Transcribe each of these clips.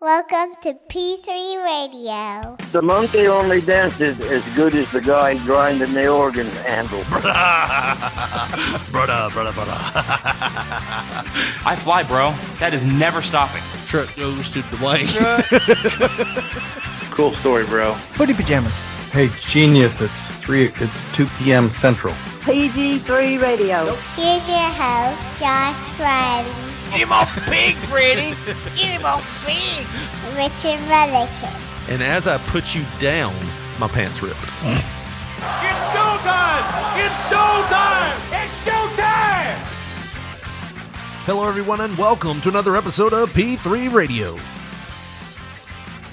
Welcome to P3 Radio. The monkey only dances as good as the guy grinding the organ handle. Brother. I fly, bro. That is never stopping. Truck goes to Dwayne. Cool story, bro. Footy pajamas. Hey, genius, it's 2 p.m. Central. PG3 Radio. Here's your host, Josh Riley. Get him off pig, Freddy. Get him off pig. Richard Mullican. And as I put you down, my pants ripped. It's showtime! It's showtime! It's showtime! Hello, everyone, and welcome to another episode of P3 Radio.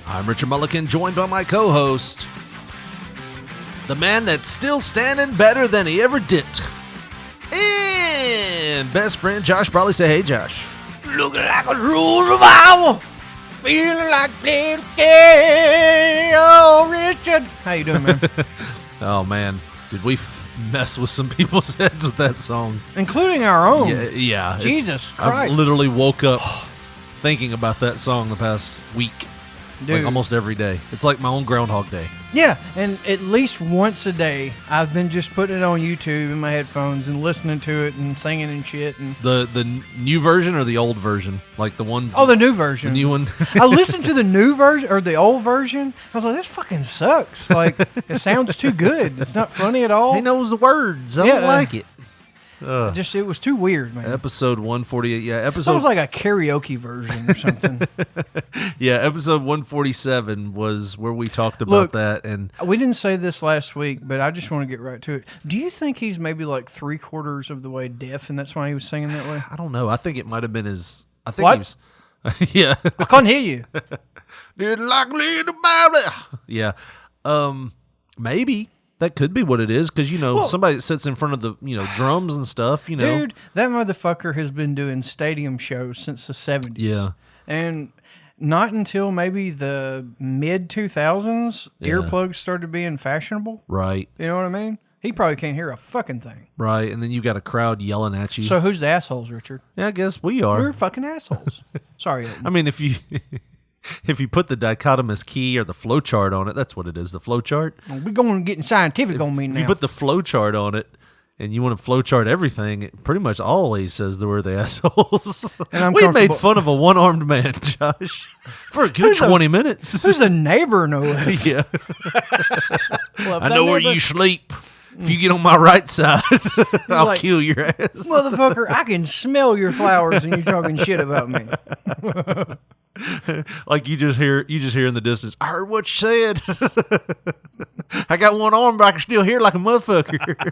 I'm Richard Mullican, joined by my co-host, the man that's still standing better than he ever did, and best friend Josh Brawley. Say hey, Josh. Looking like a true revival. Feeling like playing again. Oh, Richard. How you doing, man? Oh, man. Did we mess with some people's heads with that song? Including our own. Yeah. Jesus I've Christ. literally woke up thinking about that song the past week. Dude. Like almost every day. It's like my own Groundhog Day. Yeah, and at least once a day, I've been just putting it on YouTube in my headphones and listening to it and singing and shit. And The new version or the old version? Like the ones... oh, the new version. The new one? I listened to the new version or the old version. I was like, this fucking sucks. Like, it sounds too good. It's not funny at all. He knows the words. I Yeah, don't like it. It was too weird, man. Episode 148. Yeah, It episode... was like a karaoke version or something. Yeah, episode 147 was where we talked about Look, that. And We didn't say this last week, but I just want to get right to it. Do you think he's maybe like 3/4 of the way deaf, and that's why he was singing that way? I don't know. I think it might have been his... I think What? he was... Yeah. I can't hear you. Did like little baby. Yeah. Maybe that could be what it is because somebody that sits in front of the drums and stuff. Dude, that motherfucker has been doing stadium shows since the 70s. Yeah. And not until maybe the mid 2000s, earplugs started being fashionable. Right. You know what I mean? He probably can't hear a fucking thing. Right. And then you got a crowd yelling at you. So who's the assholes, Richard? Yeah, I guess we are. We're fucking assholes. Sorry. Elton. I mean, if you put the dichotomous key or the flow chart on it, that's what it is. The flow chart. We're going getting scientific on me now. If you put the flow chart on it and you want to flow chart everything, it pretty much always says that we're the assholes. And we made fun of a one-armed man, Josh, for a good 20 minutes. Who's a neighbor, no less? Yeah. Well, I know where you sleep. If you get on my right side, I'll like, kill your ass. Motherfucker, I can smell your flowers and you're talking shit about me. Like you just hear in the distance, I heard what you said. I got one arm, but I can still hear like a motherfucker.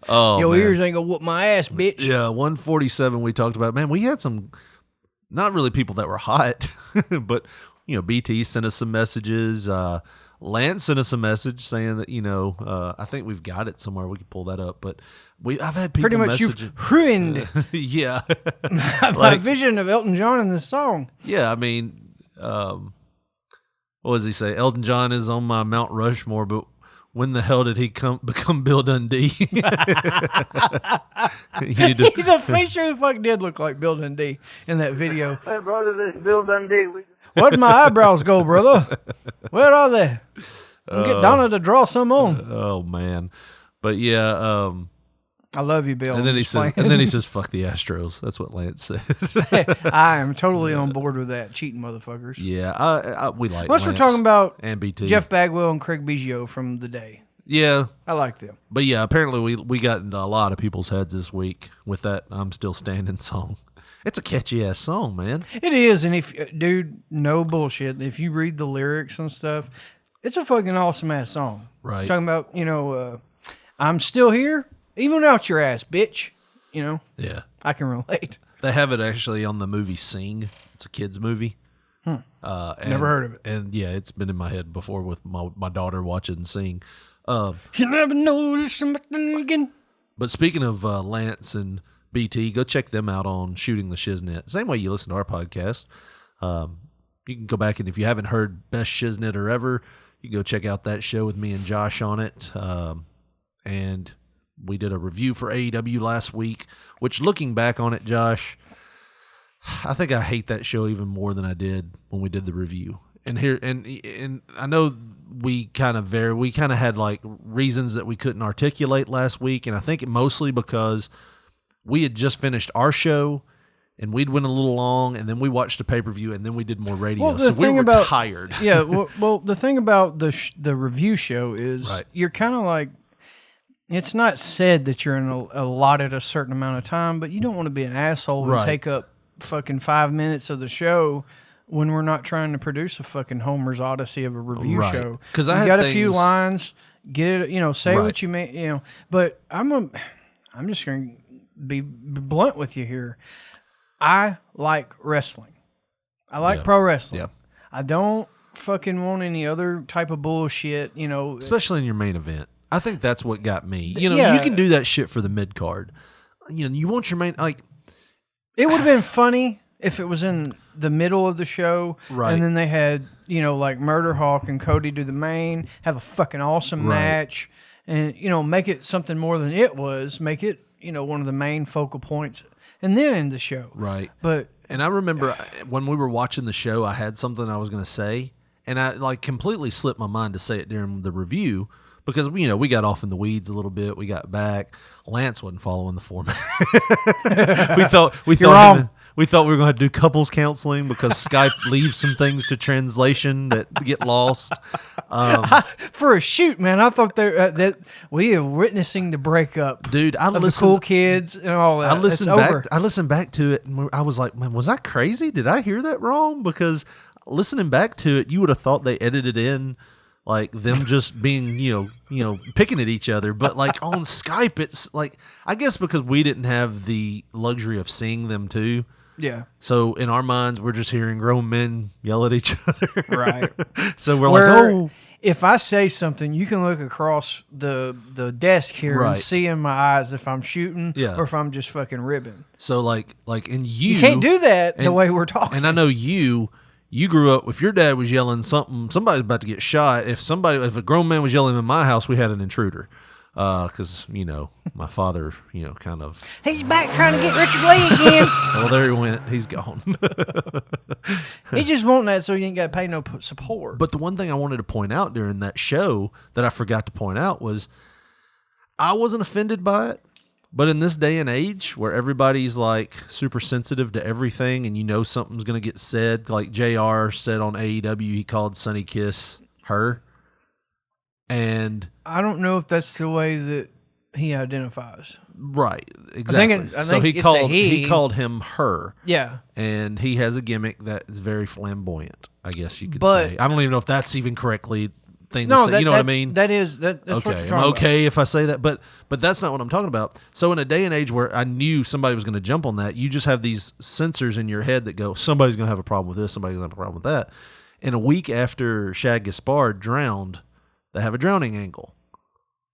Oh, Your man. ears ain't gonna whoop my ass, bitch. Yeah, 147 we talked about. Man, we had some, not really people that were hot, but, BT sent us some messages. Lance sent us a message saying that, I think we've got it somewhere. We can pull that up, but I've had people Pretty much messaging. you've ruined Yeah. my vision of Elton John in this song. Yeah, I mean, what does he say? Elton John is on my Mount Rushmore, but when the hell did he become Bill Dundee? The face sure the fuck did look like Bill Dundee in that video. Hey, brother, this is Bill Dundee. Where'd my eyebrows go, brother? Where are they? Get Donna to draw some on. Oh man, but yeah. I love you, Bill. And then he says, "Fuck the Astros." That's what Lance says. I am totally on board with that. Cheating motherfuckers. Yeah, we like. Unless Lance we're talking about and BT, Jeff Bagwell and Craig Biggio from the day. Yeah, I like them. but yeah, apparently we got into a lot of people's heads this week with that "I'm Still Standing" song. It's a catchy ass song, man. It is, and dude, no bullshit. If you read the lyrics and stuff, it's a fucking awesome ass song. Right. Talking about, I'm still here, even out your ass, bitch. Yeah, I can relate. they have it actually on the movie Sing. It's a kids movie. Never heard of it. And yeah, it's been in my head before with my daughter watching Sing. You never know something again. But speaking of Lance and BT, go check them out on Shooting the Shiznit. Same way you listen to our podcast. You can go back, and if you haven't heard Best Shiznitter Ever, you can go check out that show with me and Josh on it. And we did a review for AEW last week, which, looking back on it, Josh, I think I hate that show even more than I did when we did the review. And here, and I know we kind of had like reasons that we couldn't articulate last week, and I think mostly because we had just finished our show, and we'd went a little long, and then we watched the pay-per-view, and then we did more radio, Well, so we were tired. Yeah, well, the thing about the review show is you're kind of like, it's not said that you're allotted a certain amount of time, but you don't want to be an asshole and take up fucking 5 minutes of the show when we're not trying to produce a fucking Homer's Odyssey of a review show. Because I got a few lines, get it, say what you mean, But I'm just going to be blunt with you here. I like wrestling. I like pro wrestling. Yeah. I don't fucking want any other type of bullshit, Especially in your main event. I think that's what got me. You can do that shit for the mid card. You want your main, like. It would have been funny if it was in the middle of the show, and then they had, like Murder Hawk and Cody do the main, have a fucking awesome match, and, make it something more than it was, make it, one of the main focal points, and then end the show. Right. And I remember when we were watching the show, I had something I was going to say, and I like completely slipped my mind to say it during the review. Because, we got off in the weeds a little bit. We got back. Lance wasn't following the format. we thought we were going to do couples counseling because Skype leaves some things to translation that get lost. For a shoot, man, I thought that we are witnessing the breakup. Dude, of the cool kids and all that. I listened back to it, and I was like, man, was I crazy? Did I hear that wrong? Because listening back to it, you would have thought they edited in like them just being, picking at each other. But like on Skype, it's like, I guess because we didn't have the luxury of seeing them too. Yeah. So in our minds, we're just hearing grown men yell at each other. Right. So we're like, oh. If I say something, you can look across the desk here and see in my eyes if I'm shooting or if I'm just fucking ribbing. So like, and you can't do that the way we're talking. And I know you grew up, if your dad was yelling somebody's about to get shot. If a grown man was yelling in my house, we had an intruder. Because, my father, kind of. He's back trying to get Richard Lee again. Well, there he went. He's gone. He's just wanting that so he ain't got to pay no support. But the one thing I wanted to point out during that show that I forgot to point out was I wasn't offended by it. But in this day and age where everybody's like super sensitive to everything and something's going to get said, like JR said on AEW, he called Sunny Kiss her. And I don't know if that's the way that he identifies. Right, exactly. I think he called him her. Yeah. And he has a gimmick that is very flamboyant, I guess you could say. I don't even know if that's even correctly thing to say. You know what I mean? That's okay. What you're talking about. Okay if I say that, but that's not what I'm talking about. So in a day and age where I knew somebody was going to jump on that, you just have these sensors in your head that go, somebody's going to have a problem with this, somebody's going to have a problem with that. And a week after Shad Gaspard drowned, they have a drowning angle.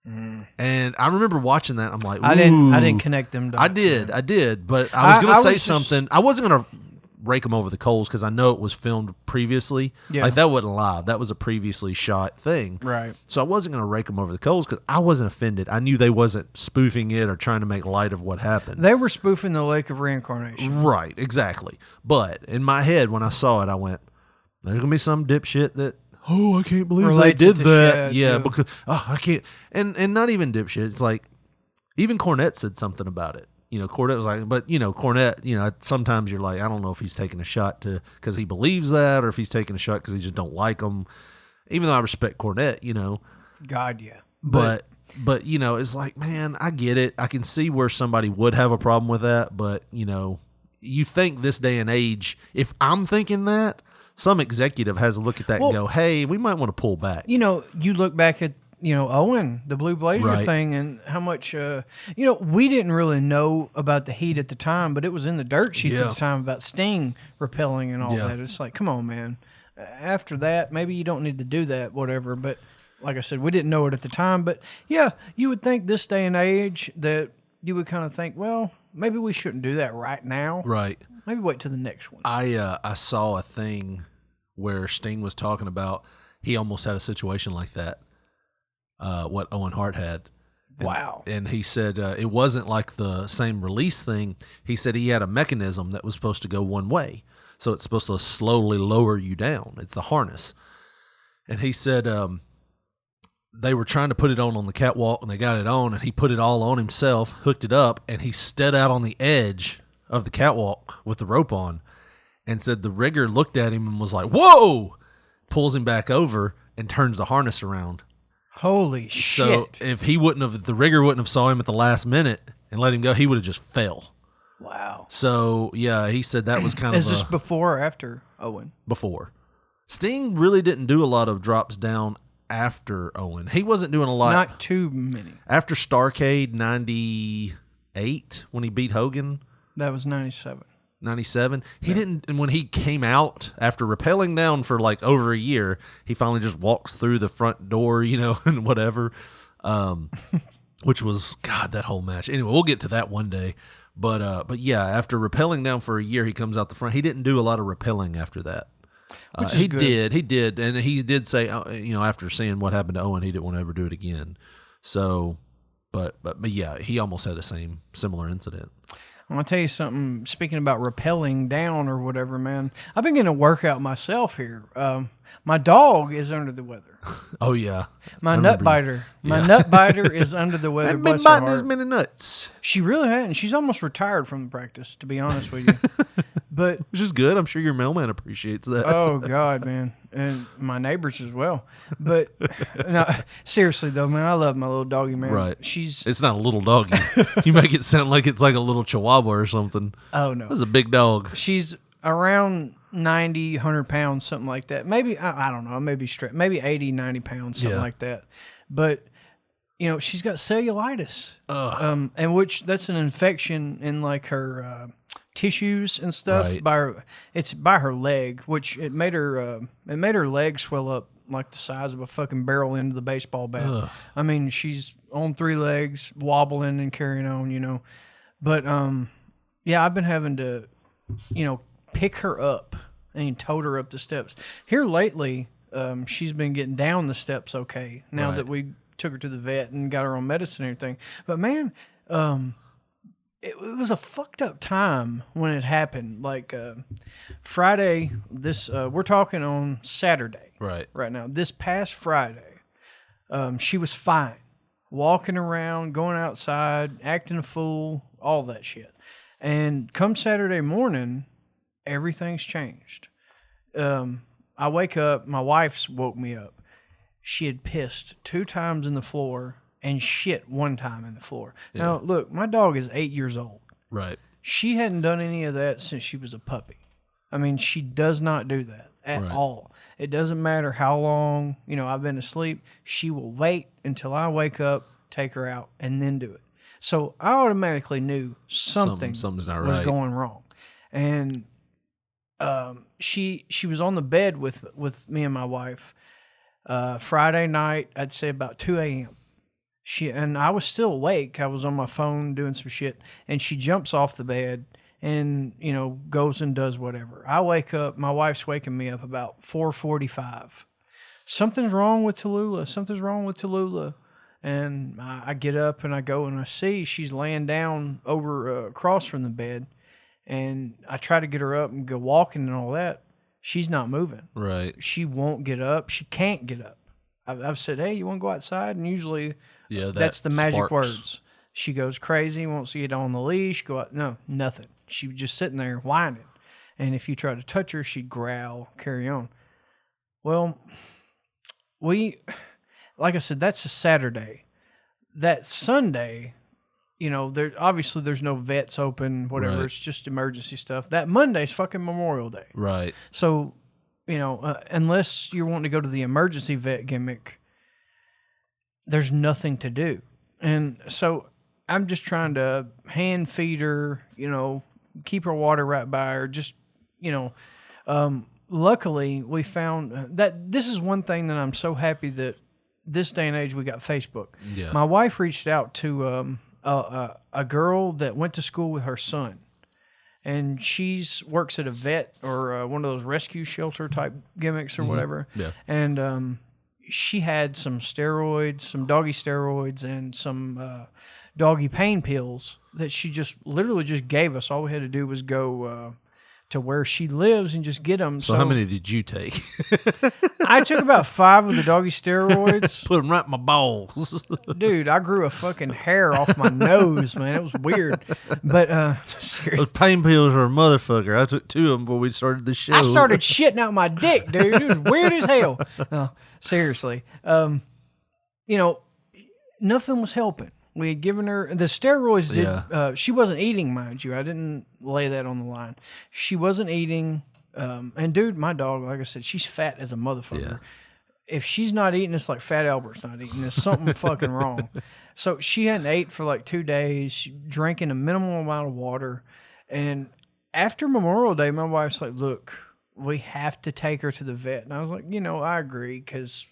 And I remember watching that. I'm like, ooh. I didn't connect them dots. I did, but I was going to say something. I wasn't going to rake them over the coals because I know it was filmed previously. Yeah. Like that wasn't live. That was a previously shot thing. Right. So I wasn't going to rake them over the coals because I wasn't offended. I knew they wasn't spoofing it or trying to make light of what happened. They were spoofing the Lake of Reincarnation. Right, exactly. But in my head, when I saw it, I went, there's going to be some dipshit that, oh, I can't believe they did that. Yeah, because I can't. And not even dipshit. It's like, even Cornette said something about it. Cornette was like, but Cornette, sometimes you're like, I don't know if he's taking a shot because he believes that or if he's taking a shot because he just don't like him. Even though I respect Cornette, God, yeah. But it's like, man, I get it. I can see where somebody would have a problem with that. But, you think this day and age, if I'm thinking that, some executive has a look at that and go, hey, we might want to pull back. You look back at, Owen, the Blue Blazer thing, and how much, we didn't really know about the heat at the time, but it was in the dirt sheets at the time about Sting repelling and all that. It's like, come on, man. After that, maybe you don't need to do that, whatever. But like I said, we didn't know it at the time. But yeah, you would think this day and age that you would kind of think, well, maybe we shouldn't do that right now. Right. Maybe wait till the next one. I saw a thing where Sting was talking about he almost had a situation like that. What Owen Hart had. Wow. And he said it wasn't like the same release thing. He said he had a mechanism that was supposed to go one way. So it's supposed to slowly lower you down. It's the harness. And he said they were trying to put it on the catwalk, and they got it on, and he put it all on himself, hooked it up, and he stood out on the edge of the catwalk with the rope on, and said the rigger looked at him and was like, whoa! Pulls him back over and turns the harness around. Holy shit. So if the rigger wouldn't have saw him at the last minute and let him go, he would have just fell. Wow. So, yeah, he said that was kind of Is this before or after Owen? Before. Sting really didn't do a lot of drops down after Owen. He wasn't doing a lot. Not too many. After Starrcade 98, when he beat Hogan. That was 97. 97. He didn't, and when he came out after rappelling down for like over a year, he finally just walks through the front door, and whatever. Which was, God, that whole match. Anyway, we'll get to that one day. But yeah, after rappelling down for a year, he comes out the front. He didn't do a lot of rappelling after that. He did, and he did say, after seeing what happened to Owen, he didn't want to ever do it again. So, but yeah, he almost had the similar incident. I'm gonna tell you something. Speaking about rappelling down or whatever, man, I've been getting a workout myself here. My dog is under the weather. Oh yeah, my nut biter. My nut biter is under the weather. I've been biting as many nuts. She really hadn't. She's almost retired from the practice, to be honest with you. But which is good. I'm sure your mailman appreciates that. Oh God, man, and my neighbors as well. But no, seriously though, man, I love my little doggy, man. Right. It's not a little doggy. You make it sound like it's like a little chihuahua or something. Oh no, it's a big dog. She's around 90, 100 pounds, something like that. Maybe I don't know. Maybe straight. Maybe 80, 90 pounds, something like that. But she's got cellulitis, and which that's an infection in like her tissues and stuff. Right. It's by her leg, which it made her leg swell up like the size of a fucking barrel end of the baseball bat. Ugh. I mean, she's on 3 legs, wobbling and carrying on, But yeah, I've been having to, pick her up and tote her up the steps. Here lately, she's been getting down the steps okay now that we took her to the vet and got her on medicine and everything. But man, it was a fucked up time when it happened. Like Friday, we're talking on Saturday. Right now. This past Friday, she was fine. Walking around, going outside, acting a fool, all that shit. And come Saturday morning, everything's changed. I wake up, my wife's woke me up. She had pissed 2 times in the floor and shit 1 time in the floor. Yeah. Now, look, my dog is 8 years old. Right. She hadn't done any of that since she was a puppy. I mean, she does not do that at all. It doesn't matter how long, I've been asleep. She will wait until I wake up, take her out, and then do it. So I automatically knew something's not was going wrong. And she was on the bed with me and my wife Friday night, I'd say about 2 a.m. And I was still awake. I was on my phone doing some shit, and she jumps off the bed and, goes and does whatever. I wake up, my wife's waking me up about 4:45. Something's wrong with Tallulah. And I get up and I go and I see she's laying down over across from the bed, and I try to get her up and go walking and all that. She's not moving. Right. She won't get up. She can't get up. I've said, hey, you want to go outside? And usually that's the magic words. She goes crazy, wants to get on the leash, go out. No, nothing. She was just sitting there whining. And if you try to touch her, she'd growl, carry on. Well, like I said, that's a Saturday. That Sunday, obviously there's no vets open, whatever. Right. It's just emergency stuff. That Monday's fucking Memorial Day. Right. So, unless you're wanting to go to the emergency vet gimmick, there's nothing to do. And so I'm just trying to hand feed her, keep her water right by her. Just, luckily we found that this is one thing that I'm so happy that this day and age we got Facebook. Yeah. My wife reached out to a girl that went to school with her son, and works at a vet or one of those rescue shelter type gimmicks or whatever. Yeah. And she had some steroids, some doggy steroids, and some doggy pain pills that she just literally just gave us. All we had to do was go to where she lives and just get them. So how many did you take? I took about 5 of the doggy steroids. Put them right in my balls. Dude, I grew a fucking hair off my nose, man. It was weird. But seriously. Those pain pills are a motherfucker. I took 2 of them before we started the show. I started shitting out my dick, dude. It was weird as hell. No, seriously. Nothing was helping. We had given her the steroids. She wasn't eating, mind you. I didn't lay that on the line. She wasn't eating. And dude, my dog, like I said, she's fat as a motherfucker. Yeah. If she's not eating, it's like Fat Albert's not eating. There's something fucking wrong. So she hadn't ate for like 2 days, she drinking a minimal amount of water. And after Memorial Day, my wife's like, look, we have to take her to the vet. And I was like, I agree, because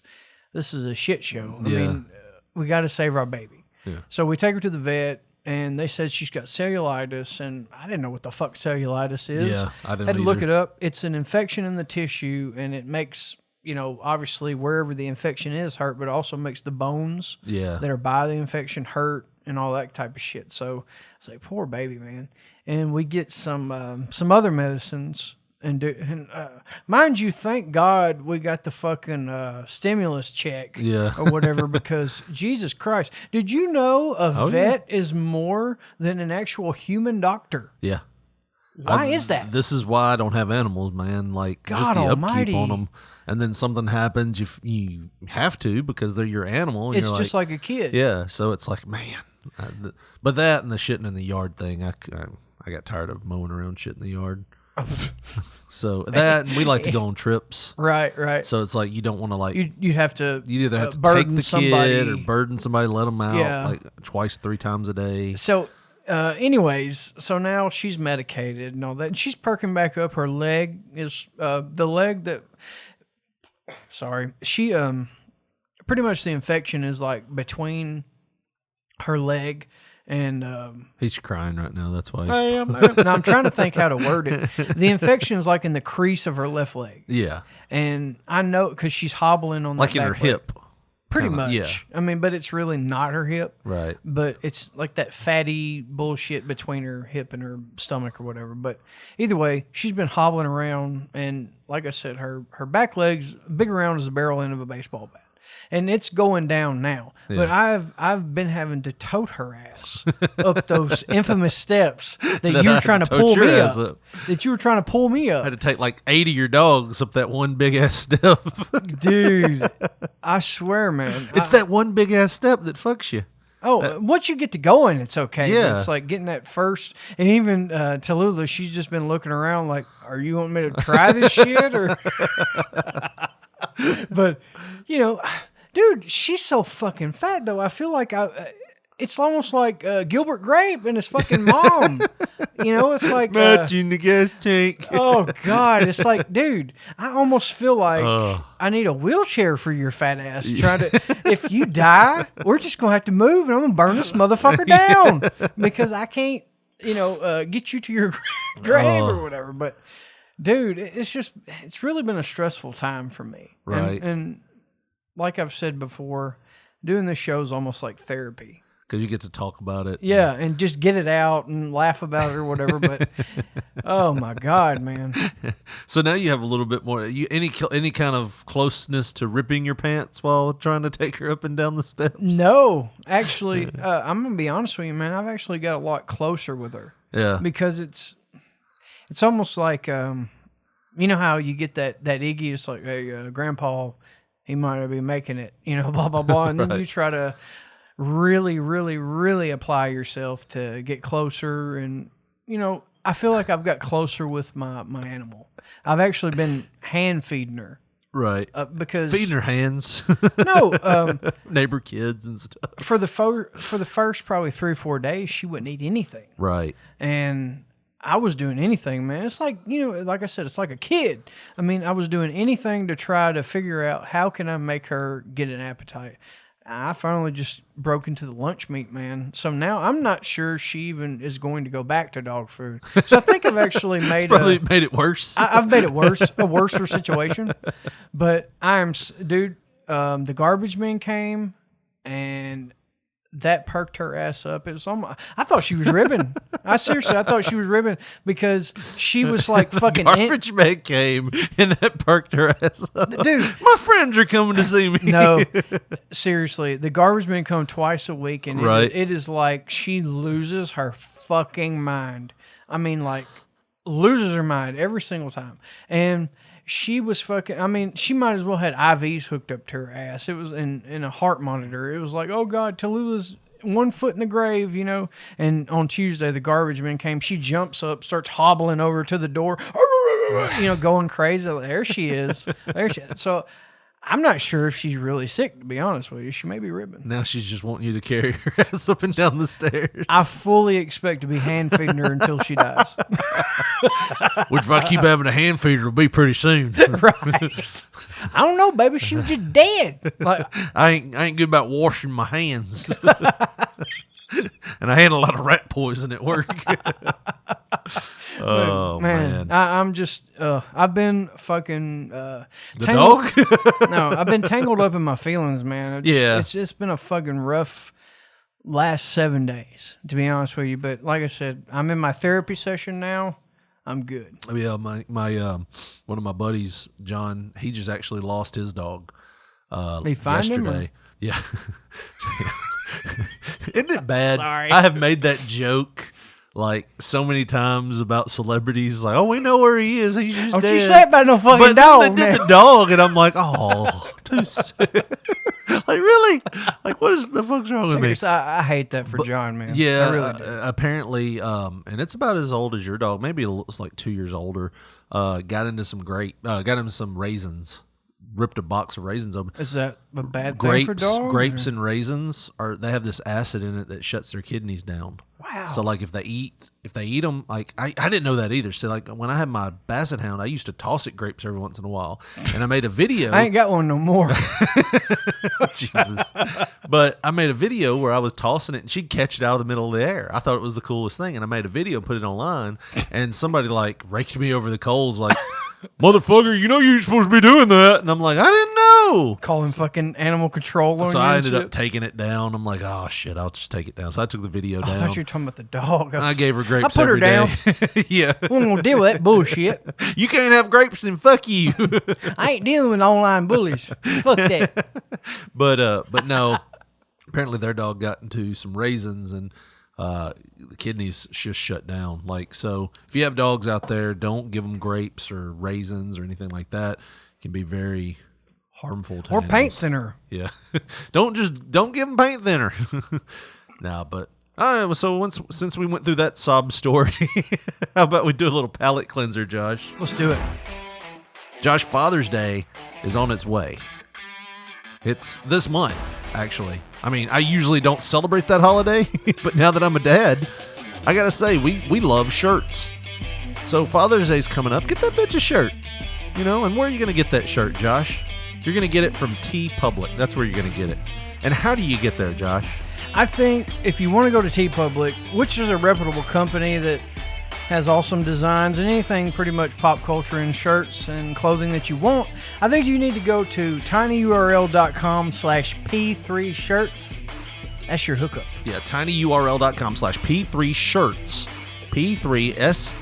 this is a shit show. I mean, we got to save our baby. Yeah. So we take her to the vet, and they said she's got cellulitis, and I didn't know what the fuck cellulitis is. Yeah, I didn't had to look either. it up. It's an infection in the tissue, and it makes, obviously wherever the infection is hurt, but it also makes the bones that are by the infection hurt and all that type of shit. So it's like, poor baby, man. And we get some other medicines. And mind you, thank God we got the fucking stimulus check or whatever, because Jesus Christ. Did you know a vet is more than an actual human doctor? Yeah. Why is that? This is why I don't have animals, man. Like, God just the almighty. upkeep on them. And then something happens, you have to, because they're your animal. And It's you're just like a kid. Yeah, so it's like, man. But that and the shitting in the yard thing, I got tired of mowing around shit in the yard. So that, and we like to go on trips. Right. So it's like, you don't want to like... You'd have to You either have to take burden the somebody. kid or burden somebody, let them out like twice, 3 times a day. So, anyways, so now she's medicated and all that. And she's perking back up. Her leg is the leg that... Sorry. She, pretty much the infection is like between her leg and... He's crying right now. That's why. I am. No, I'm trying to think how to word it. The infection is like in the crease of her left leg. Yeah. And I know because she's hobbling on Like that in her back leg. hip. Pretty Kinda, much. yeah. I mean, but it's really not her hip. Right. But it's like that fatty bullshit between her hip and her stomach or whatever. But either way, she's been hobbling around. And like I said, her back leg's big around as the barrel end of a baseball bat. And it's going down now. Yeah. But I've been having to tote her ass up those infamous steps that you were trying to pull me up. That you were trying to pull me up. I had to take like 8 of your dogs up that one big ass step. Dude, I swear, man. It's that one big ass step that fucks you. Oh, once you get to going, it's okay. Yeah. But it's like getting that first, and even Tallulah, she's just been looking around like, "Are you wanting me to try this shit?" Or, but dude, she's so fucking fat though. I feel like it's almost like Gilbert Grape and his fucking mom. It's like in the gas tank. Oh God, it's like, dude, I almost feel like I need a wheelchair for your fat ass. If you die, we're just gonna have to move, and I'm gonna burn this motherfucker down because I can't, get you to your grave or whatever. But dude, it's really been a stressful time for me. Right. And like I've said before, doing this show is almost like therapy. Because you get to talk about it. Yeah, and just get it out and laugh about it or whatever. But oh my God, man! So now you have a little bit more. Any kind of closeness to ripping your pants while trying to take her up and down the steps? No, actually, I'm gonna be honest with you, man. I've actually got a lot closer with her. Yeah, because it's almost like you know how you get that Iggy. It's like, hey, Grandpa, he might not be making it. Blah blah blah, and then you try to really, really, really apply yourself to get closer. And, I feel like I've got closer with my animal. I've actually been hand feeding her. Right. Because feeding her hands. No. Neighbor kids and stuff. For the first probably 3 or 4 days, she wouldn't eat anything. Right. And I was doing anything, man. It's like, like I said, it's like a kid. I mean, I was doing anything to try to figure out how can I make her get an appetite. I finally just broke into the lunch meat, man. So now I'm not sure she even is going to go back to dog food. So I think I've actually made made it worse. I've made it worse, a worser situation. But dude, the garbage men came, and that perked her ass up. It was I thought she was ribbing. I thought she was ribbing because she was like fucking. Garbage man came and that perked her ass up. Dude, my friends are coming to see me. No, seriously, the garbage men come twice a week, and right. it is like she loses her fucking mind. I mean, like loses her mind every single time, and. She was fucking, I mean, she might as well had IVs hooked up to her ass. It was in a heart monitor. It was like, oh God, Tallulah's 1 foot in the grave, you know? And on Tuesday, the garbage man came. She jumps up, starts hobbling over to the door, you know, going crazy. There she is. So I'm not sure if she's really sick, to be honest with you. She may be ribbing. Now she's just wanting you to carry her ass up and down the stairs. I fully expect to be hand feeding her until she dies. Which if I keep having a hand feeder, it'll be pretty soon. Right. I don't know, baby. She was just dead. Like I ain't good about washing my hands. And I had a lot of rat poison at work. Oh man. I'm just I've been fucking the dog? No, I've been tangled up in my feelings, man. It's just been a fucking rough last 7 days, to be honest with you. But like I said, I'm in my therapy session now. I'm good. Yeah, my one of my buddies, John, he just actually lost his dog He find yesterday. Him or? Yeah. Isn't it bad? Sorry. I have made that joke like so many times about celebrities. Like, oh, we know where he is. He's just Don't dead. you say about no fucking but dog, then they did the dog, and I'm like, oh, too soon. Like, really? Like, what is the fuck's wrong with me? I hate that for John, man. Yeah, I really do. apparently, and it's about as old as your dog. Maybe it's like 2 years older. Got into some raisins. Ripped a box of raisins open. Is that a bad thing for dogs? Grapes and raisins they have this acid in it that shuts their kidneys down. Wow. So like if they eat them, like I didn't know that either. So like when I had my Basset Hound, I used to toss it grapes every once in a while, and I made a video. I ain't got one no more. Jesus. But I made a video where I was tossing it and she'd catch it out of the middle of the air. I thought it was the coolest thing. And I made a video, put it online, and somebody like raked me over the coals like, motherfucker, you know you're supposed to be doing that. And I'm like, I didn't know. Calling fucking animal control on you. So I and ended shit. up taking it down. I'm like, oh shit, I'll just take it down. So I took the video down. I thought you were talking about the dog. I gave her grapes I put her every down. day. Yeah. We ain't gonna deal with that bullshit. You can't have grapes, then fuck you. I ain't dealing with online bullies. Fuck that. But no, apparently their dog got into some raisins and the kidneys just shut down. Like, so if you have dogs out there, don't give them grapes or raisins or anything like that. It can be very harmful to Or animals. paint thinner. Yeah. Don't give them paint thinner. No, but so since we went through that sob story, how about we do a little palate cleanser, Josh? Let's do it. Josh, Father's Day is on its way. It's this month, actually. I mean, I usually don't celebrate that holiday, but now that I'm a dad, I gotta say, we love shirts. So Father's Day's coming up. Get that bitch a shirt. You know, and where are you gonna get that shirt, Josh? You're gonna get it from TeePublic. That's where you're gonna get it. And how do you get there, Josh? I think if you want to go to TeePublic, which is a reputable company that has awesome designs and anything pretty much pop culture and shirts and clothing that you want, I think you need to go to tinyurl.com/P3shirts. That's your hookup. Yeah, tinyurl.com/P3shirts. P3shirts.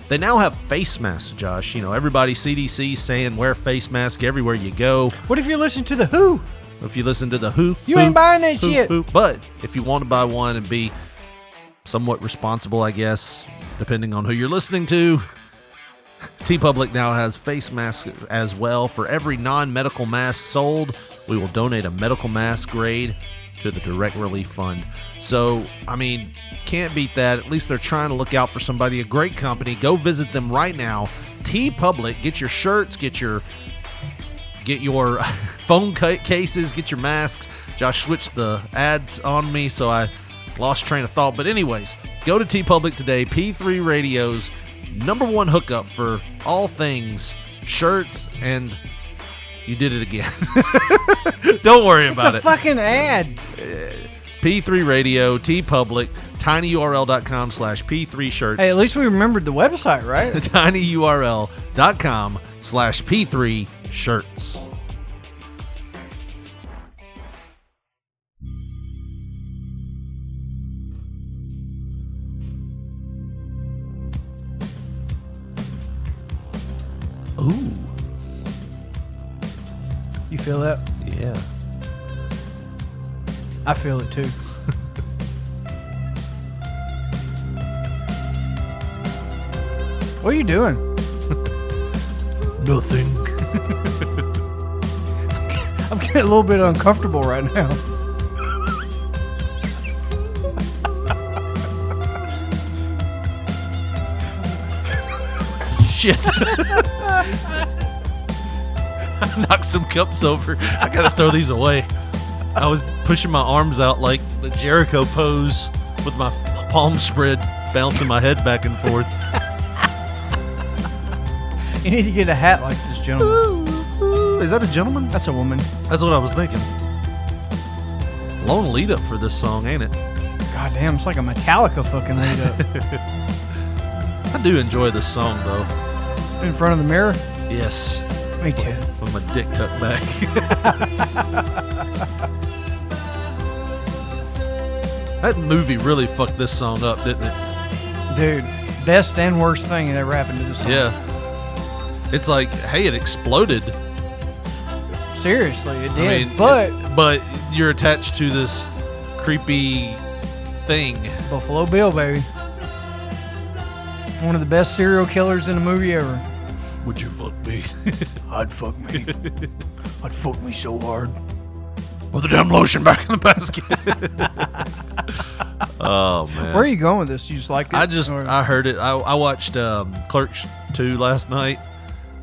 They now have face masks, Josh. You know, everybody, CDC saying wear face mask everywhere you go. What if you listen to The Who? If you listen to the Who, You ain't buying that shit. But if you want to buy one and be somewhat responsible, I guess, depending on who you're listening to, TeePublic now has face masks as well. For every non-medical mask sold, we will donate a medical mask grade to the Direct Relief Fund. So, I mean, can't beat that. At least they're trying to look out for somebody. A great company. Go visit them right now. TeePublic. Get your shirts. Get your phone cases. Get your masks. Josh switched the ads on me, so I lost train of thought. But anyways, go to TeePublic today. P3 Radio's #1 hookup for all things shirts, and you did it again. Don't worry about it. It's a fucking ad. P3 Radio, TeePublic, tinyurl.com/P3shirts. Hey, at least we remembered the website, right? tinyurl.com/P3 shirts. Ooh. You feel that? Yeah. I feel it too. What are you doing? Nothing. I'm getting a little bit uncomfortable right now. Shit. I knocked some cups over. I gotta throw these away. I was pushing my arms out like the Jericho pose with my palms spread, bouncing my head back and forth. You need to get a hat like this gentleman. Is that a gentleman? That's a woman. That's what I was thinking. Long lead up for this song, ain't it? God damn, it's like a Metallica fucking lead up. I do enjoy this song though. In front of the mirror? Yes. Me too. With my dick tucked back. That movie really fucked this song up, didn't it? Dude, best and worst thing that ever happened to this song. Yeah. It's like, hey, it exploded. Seriously, it did. I mean, but you're attached to this creepy thing. Buffalo Bill, baby. One of the best serial killers in a movie ever. Would you fuck me? I'd fuck me. I'd fuck me so hard. Put the damn lotion back in the basket. Oh, man. Where are you going with this? You just like it? I heard it. I watched Clerks 2 last night,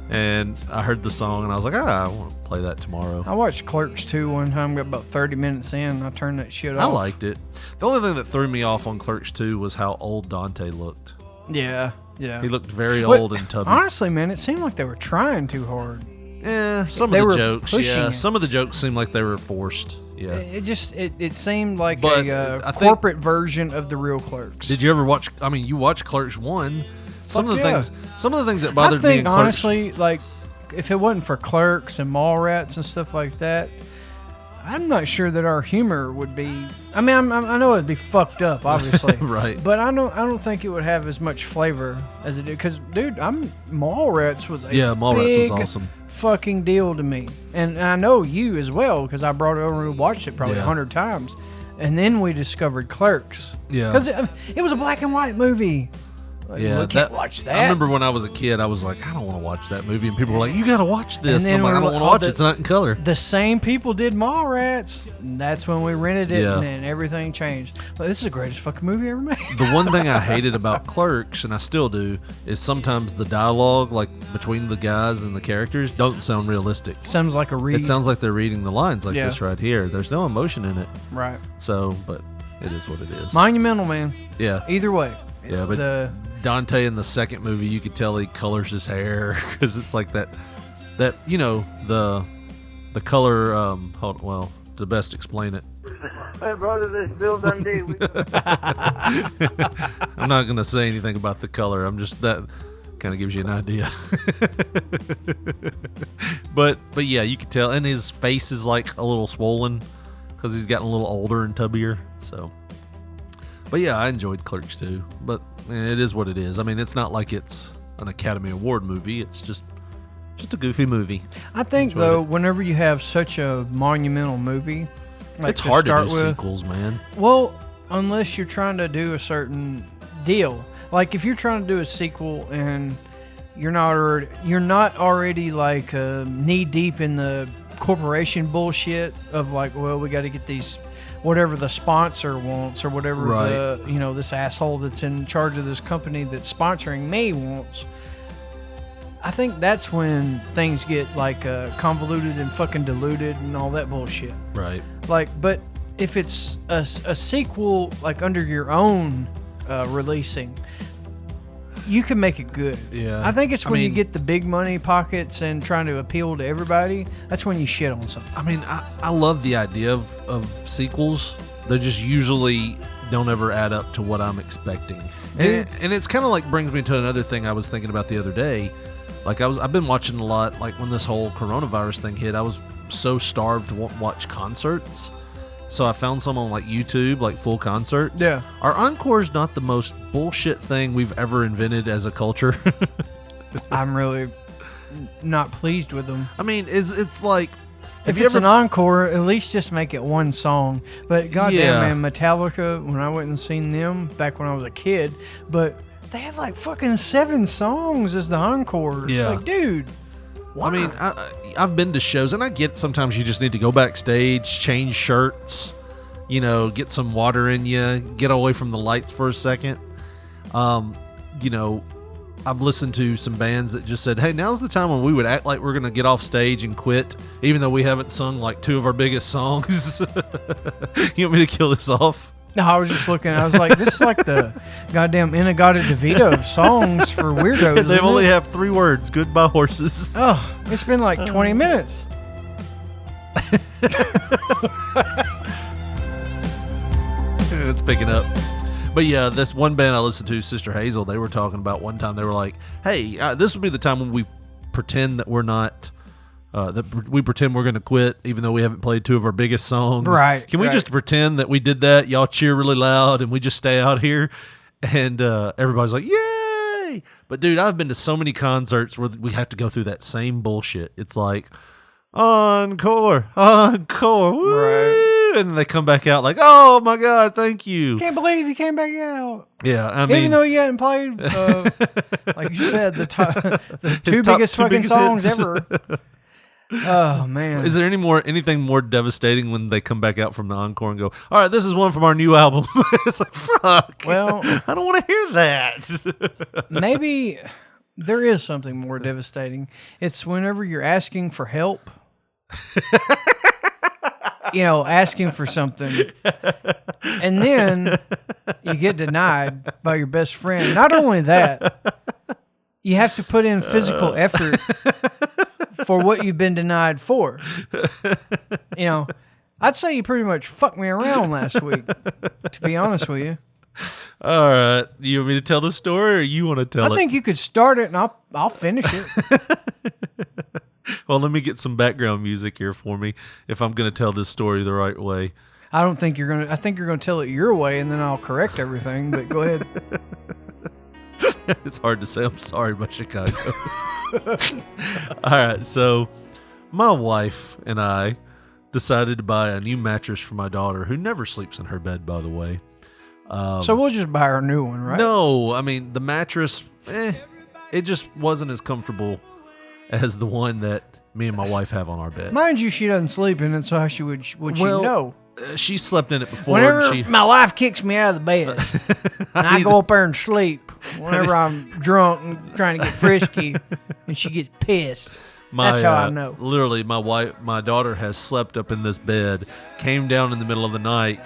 and I heard the song, and I was like, I want to play that tomorrow. I watched Clerks 2 one time, got about 30 minutes in, and I turned that shit off. I liked it. The only thing that threw me off on Clerks 2 was how old Dante looked. Yeah, yeah. He looked very old and tubby. Honestly, man, it seemed like they were trying too hard. Yeah, some They of were the jokes. pushing Yeah, it. some of the jokes seemed like they were forced. Yeah. It seemed like But a I think- corporate version of the real Clerks. Did you ever watch? I mean, you watched Clerks 1. Some of the yeah. things that bothered me in Clerks. Honestly, like, if it wasn't for Clerks and Mallrats and stuff like that, I'm not sure that our humor would be. I mean, I know it'd be fucked up, obviously, Right. But I don't think it would have as much flavor as it did. Because, dude, Mallrats was a Mallrats big was awesome. fucking deal to me, and I know you as well because I brought it over and we watched it probably 100 times, and then we discovered Clerks. Yeah. Because it was a black and white movie. Like, Yeah, we can't watch that. I remember when I was a kid, I was like, I don't want to watch that movie, and people were like, you got to watch this. And then I'm like, I we don't were want to like, watch it. It's not in color. The same people did Mallrats. And that's when we rented it, Yeah. and then everything changed. Like, this is the greatest fucking movie ever made. The one thing I hated about Clerks, and I still do, is sometimes the dialogue, like between the guys and the characters, don't sound realistic. Sounds like a read. It sounds like they're reading the lines like Yeah. this right here. There's no emotion in it. Right. So, but it is what it is. Monumental, man. Yeah. Either way. Yeah, but Dante in the second movie, you could tell he colors his hair because it's like that you know, the color. To best explain it. Hey, brother, this is Bill Dundee. I'm not gonna say anything about the color. I'm just that kind of gives you an idea. but yeah, you can tell, and his face is like a little swollen because he's gotten a little older and tubbier. So, but yeah, I enjoyed Clerks too. But it is what it is. I mean, it's not like it's an Academy Award movie. It's just a goofy movie. I think, Enjoyed though, it. whenever you have such a monumental movie, like It's hard to start do with, sequels, man. Well, unless you're trying to do a certain deal. Like if you're trying to do a sequel and you're not already like knee deep in the corporation bullshit of like, well, we got to get these whatever the sponsor wants or whatever Right. this asshole that's in charge of this company that's sponsoring me wants. I think that's when things get like convoluted and fucking diluted and all that bullshit. Right. Like, but if it's a sequel, like under your own releasing, you can make it good. Yeah. I think it's I when you mean- get the big money pockets and trying to appeal to everybody. That's when you shit on something. I mean, I love the idea of sequels. They just usually don't ever add up to what I'm expecting. And it's kind of like brings me to another thing I was thinking about the other day. Like I've been watching a lot. Like when this whole coronavirus thing hit, I was so starved to watch concerts. So I found some on like YouTube, like full concerts. Yeah. Our Encore's not the most bullshit thing we've ever invented as a culture. I'm really not pleased with them. I mean, it's like if it's an encore, at least just make it one song. But goddamn, man, Metallica, when I went and seen them back when I was a kid, but they had like fucking 7 songs as the encore. Yeah. Like, dude. Wow. I mean, I've been to shows, and I get sometimes you just need to go backstage, change shirts, get some water in you, get away from the lights for a second. I've listened to some bands that just said, hey, now's the time when we would act like we're going to get off stage and quit, even though we haven't sung like 2 of our biggest songs. You want me to kill this off? No, I was just looking. I was like, this is like the goddamn Inagata DeVito of songs for weirdos. They only have 3 words. Goodbye, horses. Oh, it's been like 20 minutes. It's picking up. But yeah, this one band I listened to, Sister Hazel, they were talking about one time, they were like, hey, this would be the time when we pretend that we're not, we pretend we're going to quit, even though we haven't played 2 of our biggest songs. Right. Can we just pretend that we did that? Y'all cheer really loud and we just stay out here? And everybody's like, yay! But dude, I've been to so many concerts where we have to go through that same bullshit. It's like, encore, woo! Right. And then they come back out like, oh my God, thank you. Can't believe you came back out. Yeah, I mean, even though you hadn't played, like you said, the 2 biggest fucking songs hits. Ever. Oh man! Is there anything more devastating when they come back out from the encore and go, all right, this is one from our new album? It's like, fuck. Well, I don't want to hear that. Maybe there is something more devastating. It's whenever you're asking for help. Asking for something, and then you get denied by your best friend. Not only that, you have to put in physical effort for what you've been denied for. I'd say you pretty much fucked me around last week, to be honest with you. All right. You want me to tell the story, or you want to tell it? I think you could start it, and I'll finish it. Well, let me get some background music here for me if I'm going to tell this story the right way. I don't think you're going to. I think you're going to tell it your way, and then I'll correct everything, but go ahead. It's hard to say. I'm sorry about Chicago. All right. So my wife and I decided to buy a new mattress for my daughter, who never sleeps in her bed, by the way. So we'll just buy her a new one, right? No. I mean, the mattress, it just wasn't as comfortable as the one that me and my wife have on our bed. Mind you, she doesn't sleep in it, so how would she know? She slept in it before. Whenever my wife kicks me out of the bed, and I go up there and sleep, whenever I'm drunk and trying to get frisky, and she gets pissed. That's how I know. Literally, my daughter has slept up in this bed, came down in the middle of the night,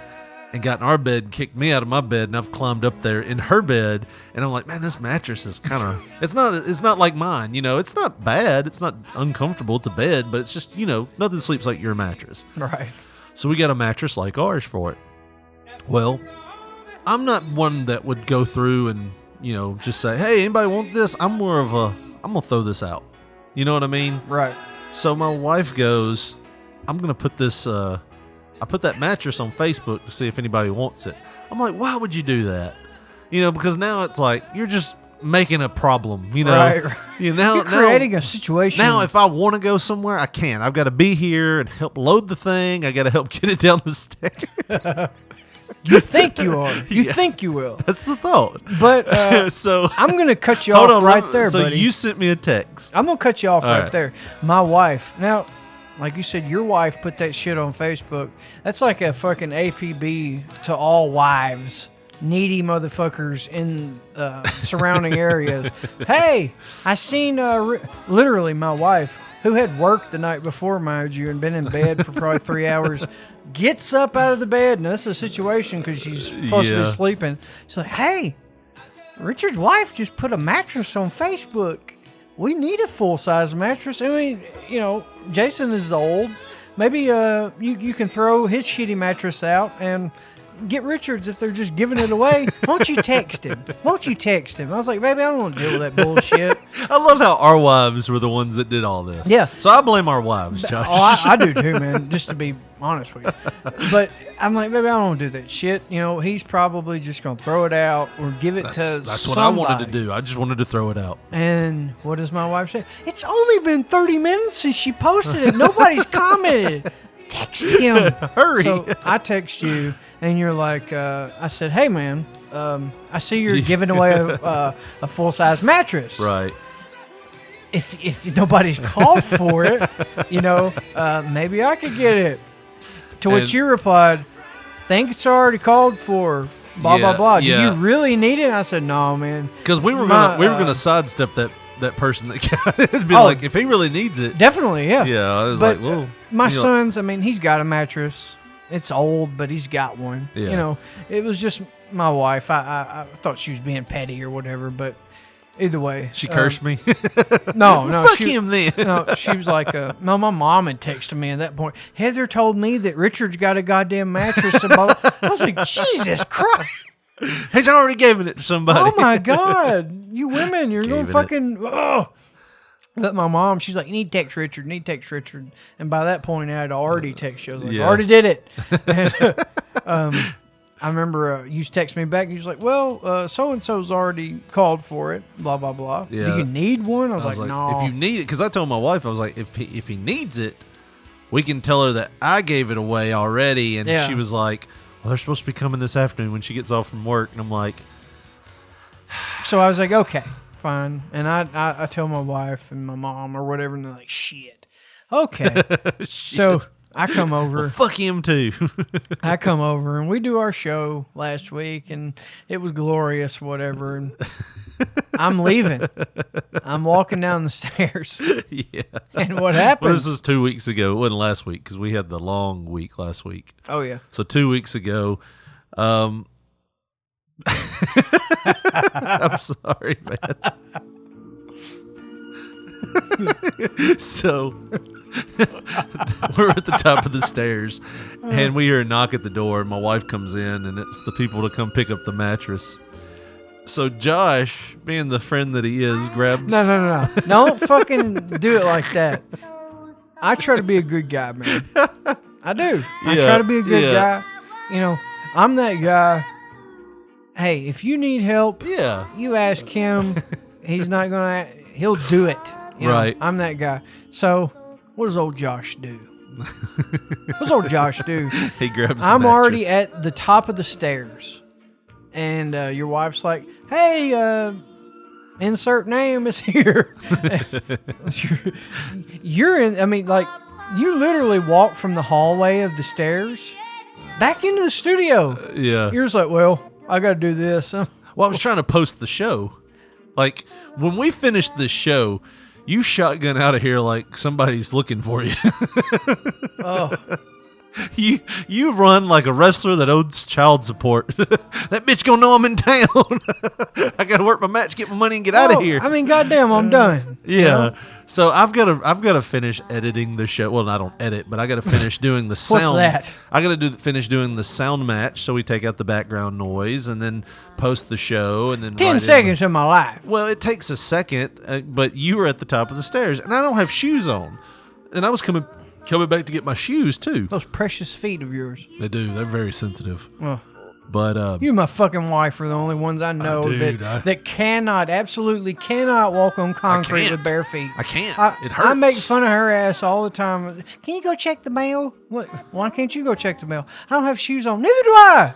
and got in our bed and kicked me out of my bed, and I've climbed up there in her bed, and I'm like, man, this mattress is kind of, it's not like mine, it's not bad, it's not uncomfortable, it's a bed, but it's just, nothing sleeps like your mattress. Right. So we got a mattress like ours for it. Well, I'm not one that would go through and, just say, hey, anybody want this? I'm more of I'm going to throw this out. You know what I mean? Right. So my wife goes, I'm going to put this, I put that mattress on Facebook to see if anybody wants it. I'm like, why would you do that? Because now it's like, you're just making a problem, Right. You're creating a situation. Now, if I want to go somewhere, I can. I've got to be here and help load the thing. I got to help get it down the stairs. You think you are. You think you will. That's the thought. But so I'm going to cut you off right there, so buddy. So you sent me a text. I'm going to cut you off right there. My wife. Now, like you said, your wife put that shit on Facebook. That's like a fucking APB to all wives. Needy motherfuckers in surrounding areas. Hey, I seen literally my wife, who had worked the night before, mind you, and been in bed for probably 3 hours, gets up out of the bed, and that's a situation because she's supposed to be sleeping. She's like, hey, Richard's wife just put a mattress on Facebook. We need a full-size mattress. I mean, Jason is old. Maybe you can throw his shitty mattress out and get Richards if they're just giving it away. Won't you text him? Won't you text him? I was like, baby, I don't want to deal with that bullshit. I love how our wives were the ones that did all this. Yeah. So I blame our wives, Josh. Oh, I do too, man, just to be honest with you. But I'm like, baby, I don't want to do that shit. You know, he's probably just going to throw it out or give it to That's what somebody. I wanted to do. I just wanted to throw it out. And what does my wife say? It's only been 30 minutes since she posted it. Nobody's commented. Text him. Hurry. So I text you, and you're like, I said, hey, man, I see you're giving away a full-size mattress. Right. If nobody's called for it, you know, maybe I could get it. To which And- you replied, think it's already called for, blah, blah, Yeah, blah. Do yeah. you really need it? And I said, no, man. Because we were My, gonna sidestep that person that got it and be Oh. like, if he really needs it. Definitely, yeah. Yeah, I was But like, well, my you know, son's, I mean, he's got a mattress. It's old, but he's got one. Yeah. You know, it was just my wife. I thought she was being petty or whatever, but either way. She cursed me. No, Fuck she, him then. No, she was like, no, my mom had texted me at that point. Heather told me that Richard's got a goddamn mattress. And blah, blah. I was like, Jesus Christ. He's already given it to somebody. Oh my God. You women, you're going Gave it. fucking. Oh. But my mom, she's like, you need to text Richard, And by that point, I had already texted you. I was like, Yeah. I already did it. And, I remember you text me back. And you was like, well, so-and-so's already called for it, blah, blah, blah. Yeah. Do you need one? I was, I was like, like, no. if you need it, because I told my wife, I was like, if he needs it, we can tell her that I gave it away already. And Yeah. she was like, well, they're supposed to be coming this afternoon when she gets off from work. And I'm like, So I was like, okay, fine. And I tell my wife and my mom or whatever, and they're like, shit. Okay. So I come over. well, fuck him too. I come over and we do our show last week, and it was glorious, whatever. And I'm leaving. I'm walking down the stairs. Yeah. And what happens? Well, this is 2 weeks ago. It wasn't last week because we had the long week last week. Oh, yeah. So 2 weeks ago, I'm sorry, man. So we're at the top of the stairs, and we hear a knock at the door. And my wife comes in, and it's the people to come pick up the mattress. So Josh, being the friend that he is, grabs. No. Don't fucking do it like that. I try to be a good guy, man. I do. I Yeah, try to be a good yeah. guy. You know, I'm that guy. Hey, if you need help, Yeah. you ask him. He's not gonna. He'll do it. You know, Right. I'm that guy. So, what does old Josh do? What does old Josh do? He grabs. The I'm already mattress. at the top of the stairs, and your wife's like, "Hey, insert name is here." You're in. I mean, like, you literally walk from the hallway of the stairs back into the studio. Yeah. You're just like, well, I got to do this. Well, I was trying to post the show. Like, when we finished this show, you shotgun out of here like somebody's looking for you. Oh, You run like a wrestler that owes child support. That bitch gonna know I'm in town. I gotta work my match, get my money, and get out of here. I mean, goddamn, I'm done. Yeah. You know? So I've got to finish editing the show. Well, I don't edit, but I got to finish doing the sound. that? I got to finish doing the sound match, so we take out the background noise and then post the show and then 10 write in seconds of my life. well, it takes a second, but you were at the top of the stairs, and I don't have shoes on, and I was coming back to get my shoes too. Those precious feet of yours. They do. They're very sensitive. Well, But you and my fucking wife are the only ones I know dude, that absolutely cannot walk on concrete with bare feet. I can't. It I make hurts. fun of her ass all the time. Can you go check the mail? What? Why can't you go check the mail? I don't have shoes on. Neither do I.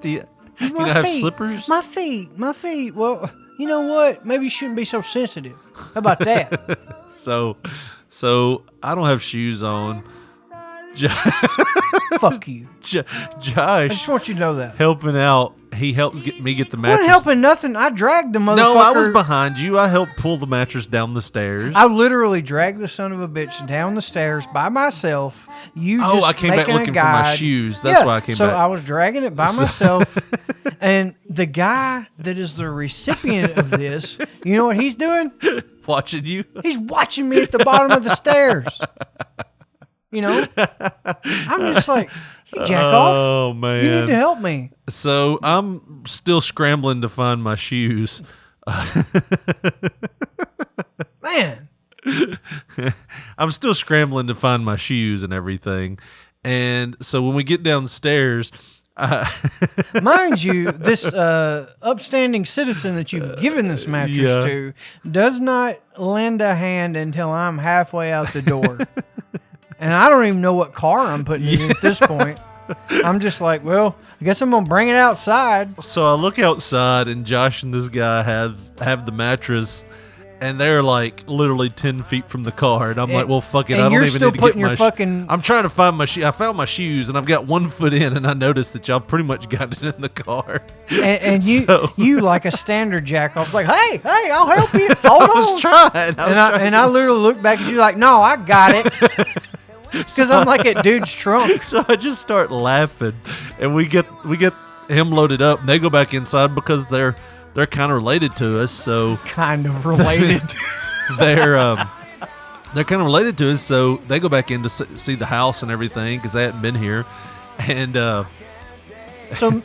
do you My don't have feet. slippers? My feet. Well, you know what? Maybe you shouldn't be so sensitive. How about that? So I don't have shoes on. Fuck you. I Josh just want you to know that. helping out. He helps me get the I mattress. wasn't helping nothing. I dragged the motherfucker. No, I was behind you. I helped pull the mattress down the stairs. I literally dragged the son of a bitch down the stairs by myself. You Oh, just I came back making a looking for my guide. shoes. That's why I came so back. I was dragging it by myself. And the guy that is the recipient of this, you know what he's doing? Watching you. He's watching me at the bottom of the stairs. You know? I'm just like, You jack off. Oh man, You need to help me. So I'm still scrambling to find my shoes. Man. I'm still scrambling to find my shoes and everything. And so when we get downstairs, mind you, this upstanding citizen that you've given this mattress to does not lend a hand until I'm halfway out the door. And I don't even know what car I'm putting it in at this point. I'm just like, well, I guess I'm going to bring it outside. So I look outside and Josh and this guy have the mattress. And they're like literally 10 feet from the car, and I'm like, "Well, fuck it, I don't even need to get my." I'm trying to find my shoe. I found my shoes, and I've got 1 foot in, and I noticed that y'all pretty much got it in the car. And you like a standard jack off, like, hey, I'll help you. Hold on. I was trying. I literally look back at you like, no, I got it. Because I'm like at dude's trunk. So I just start laughing, and we get him loaded up, and they go back inside because they're kind of related to us, so kind of related. they're kind of related to us, so they go back in to see the house and everything because they hadn't been here, and so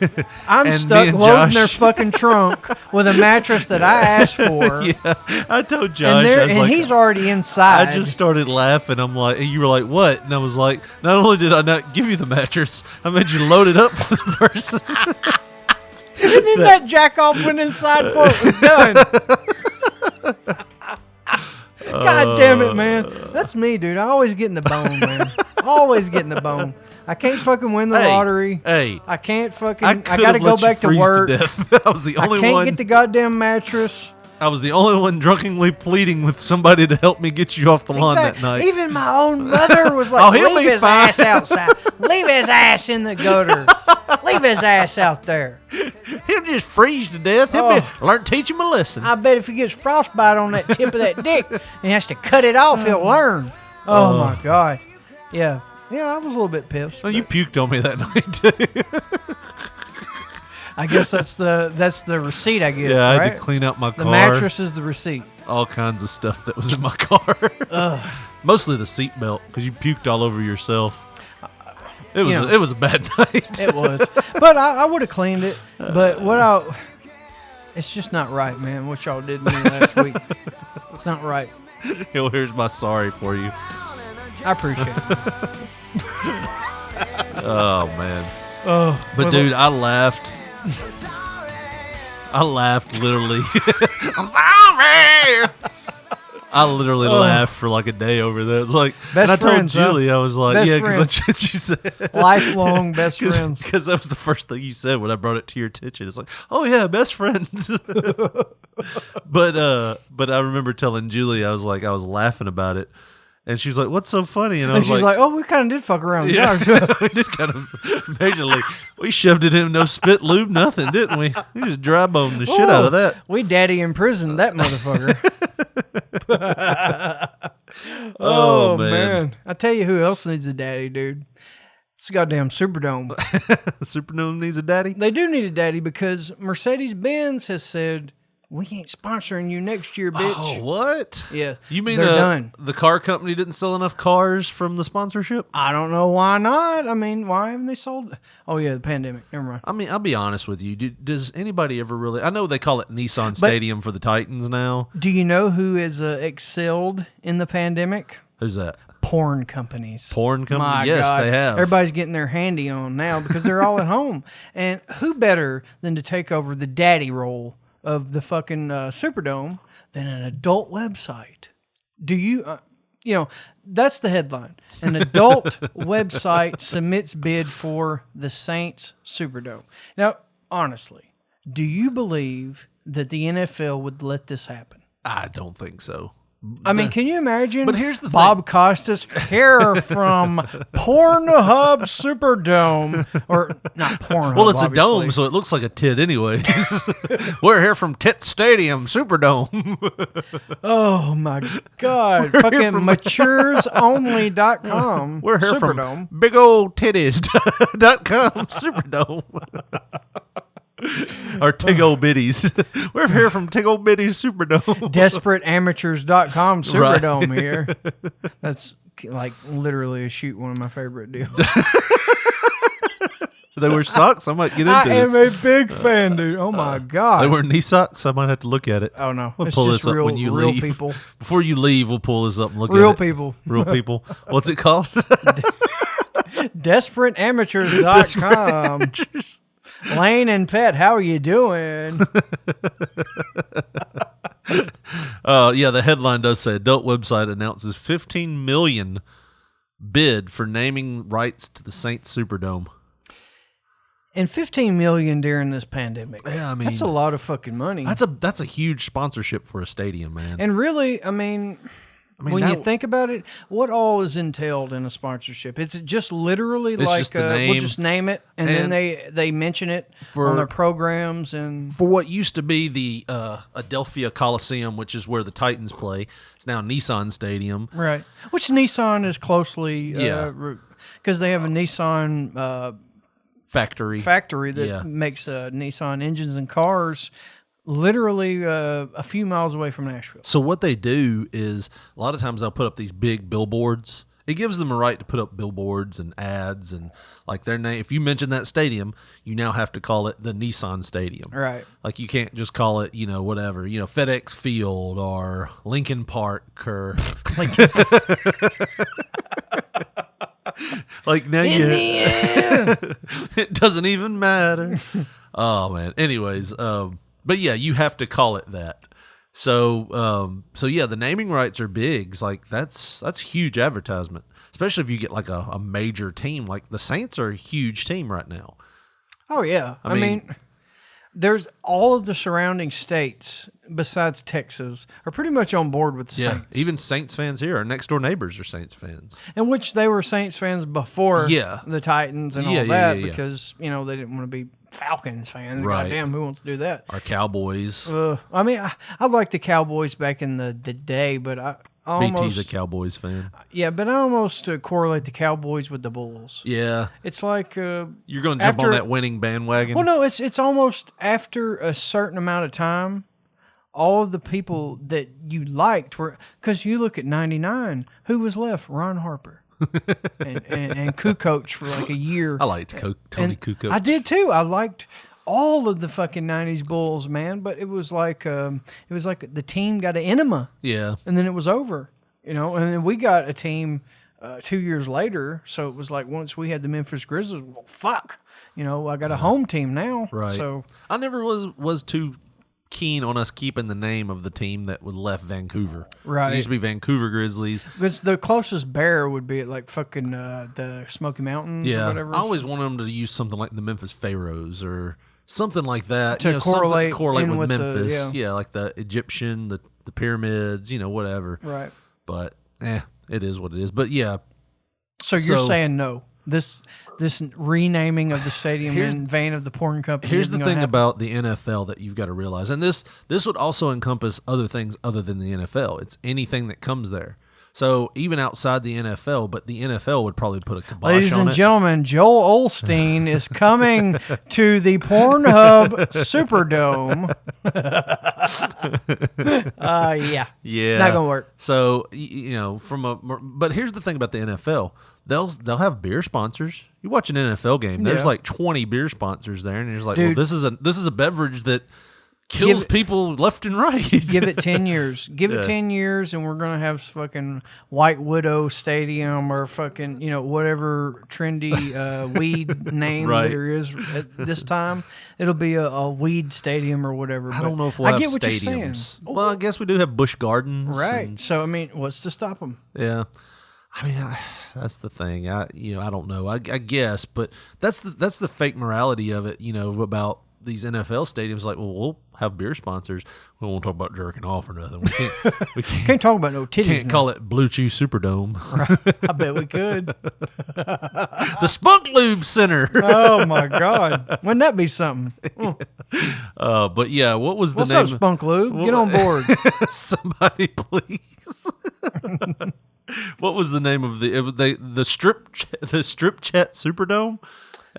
I'm stuck loading their fucking trunk with a mattress that I asked for. Yeah, I told Josh, and he's already inside. I just started laughing. I'm like, and you were like, what? And I was like, not only did I not give you the mattress, I made you load it up for the person. And then that jack off went inside before it was done. God damn it, man. That's me, dude. I always get in the bone, man. Always get in the bone. I can't fucking win the lottery. Hey. I can't fucking. I got to go back to work. I was the only one. I can't get the goddamn mattress. I was the only one drunkenly pleading with somebody to help me get you off the lawn that night. Even my own mother was like, leave his ass outside. Leave his ass in the gutter. Leave his ass out there. He'll just freeze to death. Teach him a lesson. I bet if he gets frostbite on that tip of that dick and he has to cut it off, he'll learn. Oh, my God. Yeah. Yeah, I was a little bit pissed. Well, you puked on me that night, too. I guess that's the receipt I get. Yeah, I right? had to clean out my car. The mattress is the receipt. All kinds of stuff that was in my car. Mostly the seat belt because you puked all over yourself. It was a bad night. It was, but I would have cleaned it. But it's just not right, man. What y'all did to me last week, it's not right. Here's my sorry for you. I appreciate it. Oh man. Oh, but dude, I laughed. I laughed literally. I'm sorry. I literally laughed for like a day over that. It was like, and I told Julie, I was like, yeah, because that's what you said. Lifelong best friends. Because that was the first thing you said when I brought it to your attention. It's like, oh yeah, best friends. But I remember telling Julie, I was laughing about it. And she was like, what's so funny? And she's like, oh, we kind of did fuck around. Yeah, we did kind of majorly. We shoved it in no spit lube, nothing, didn't we? We just dry boned the shit out of that. We daddy imprisoned that motherfucker. Oh, man. I tell you who else needs a daddy, dude. It's goddamn Superdome. Superdome needs a daddy? They do need a daddy because Mercedes-Benz has said, we ain't sponsoring you next year, bitch. Oh, what? Yeah. You mean they're done. The car company didn't sell enough cars from the sponsorship? I don't know why not. I mean, why haven't they sold? Oh, yeah, the pandemic. Never mind. I mean, I'll be honest with you. Does anybody ever really... I know they call it Nissan Stadium for the Titans now. Do you know who has excelled in the pandemic? Who's that? Porn companies. Porn companies? My yes, God. they have. Everybody's getting their handy on now because they're all at home. And who better than to take over the daddy role of the fucking Superdome than an adult website? Do you, that's the headline. An adult website submits bid for the Saints Superdome. Now, honestly, do you believe that the NFL would let this happen? I don't think so. I mean, can you imagine? But here's the Bob thing. Costas here from Pornhub Superdome, or not Pornhub. Well, it's obviously. a dome, so it looks like a tit anyways. We're here from Tit Stadium Superdome. Oh my God! Fucking maturesonly.com. We're here Superdome. from bigoldtitties.com Superdome. Or Tig Old Biddies. We're here from Tig Old Biddies Superdome. DesperateAmateurs.com Superdome here. That's like literally a shoot one of my favorite deals. they wear socks? I might get into I this. am a big fan, dude. Oh my god. They wear knee socks? I might have to look at it. Oh no, We'll it's pull just this up real, when you real leave. people. Before you leave, we'll pull this up and look Real at it. people. Real people. What's it called? DesperateAmateurs.com. Lane and Pet, how are you doing? Yeah, the headline does say adult website announces 15 million bid for naming rights to the Saints Superdome. And 15 million during this pandemic. Yeah, I mean, that's a lot of fucking money. That's a huge sponsorship for a stadium, man. And really, I mean when you think about it, what all is entailed in a sponsorship? It's just literally it's like just the name, we'll just name it, and then they mention it on their programs. And for what used to be the Adelphia Coliseum, which is where the Titans play, it's now Nissan Stadium, right? Which Nissan is closely, because they have a Nissan factory that makes Nissan engines and cars. Literally a few miles away from Nashville. So what they do is a lot of times they'll put up these big billboards. It gives them a right to put up billboards and ads and like their name. If you mention that stadium, you now have to call it the Nissan Stadium. Right. Like you can't just call it, whatever, FedEx Field or Lincoln Park or like now it doesn't even matter. Oh man. Anyways, but yeah, you have to call it that. So yeah, the naming rights are big. It's like that's huge advertisement, especially if you get like a major team. Like the Saints are a huge team right now. Oh yeah, I mean, there's all of the surrounding states besides Texas are pretty much on board with the Saints. Even Saints fans here, our next door neighbors are Saints fans. In which they were Saints fans before the Titans and all that because they didn't want to be Falcons fans. Right. Goddamn, who wants to do that? Our Cowboys. I mean, I liked the Cowboys back in the day, but I almost... BT's a Cowboys fan. Yeah, but I almost correlate the Cowboys with the Bulls. Yeah. It's like... you're going to jump on that winning bandwagon? Well, no, it's almost after a certain amount of time, all of the people that you liked were... Because you look at 99, who was left? Ron Harper. and Kukoc for like a year. I liked Tony Kukoc. I did too. I liked all of the fucking 90s Bulls, man. But it was like the team got an enema. Yeah. And then it was over. And then we got a team 2 years later. So it was like once we had the Memphis Grizzlies, well, fuck. I got a home team now. Right. So I never was too keen on us keeping the name of the team that was left Vancouver. Right. It used to be Vancouver Grizzlies. Because the closest bear would be at like fucking the Smoky Mountains or whatever. I always wanted them to use something like the Memphis Pharaohs or something like that. To correlate with Memphis. Yeah, like the Egyptian, the pyramids, whatever. Right. But it is what it is. But yeah. So you're saying no. This renaming of the stadium in vain of the porn company. Here's the thing about the NFL that you've got to realize, and this would also encompass other things other than the NFL. It's anything that comes there. So even outside the NFL, but the NFL would probably put a kibosh on it. Ladies and gentlemen, Joel Osteen is coming to the Pornhub Superdome. Yeah, not gonna work. So but here's the thing about the NFL. They'll have beer sponsors. You watch an NFL game, there's like 20 beer sponsors there, and you're just like, well, this is a beverage that kills people left and right. Give it 10 years. Give it 10 years, and we're gonna have fucking White Widow Stadium or fucking whatever trendy weed name there is at this time. It'll be a weed stadium or whatever. I don't know if we'll have stadiums. Well, I guess we do have Busch Gardens, right? So I mean, what's to stop them? Yeah. I mean, that's the thing. I don't know. I guess, but that's the fake morality of it. About these NFL stadiums. Like, well, we'll have beer sponsors. We won't talk about jerking off or nothing. We can't talk about no titties. Can't call it Blue Chew Superdome. Right. I bet we could. The Spunk Lube Center. Oh my God! Wouldn't that be something? But yeah, what's the name? What's up, Spunk Lube? Get on board. Somebody, please. What was the name of the Strip Chat Superdome?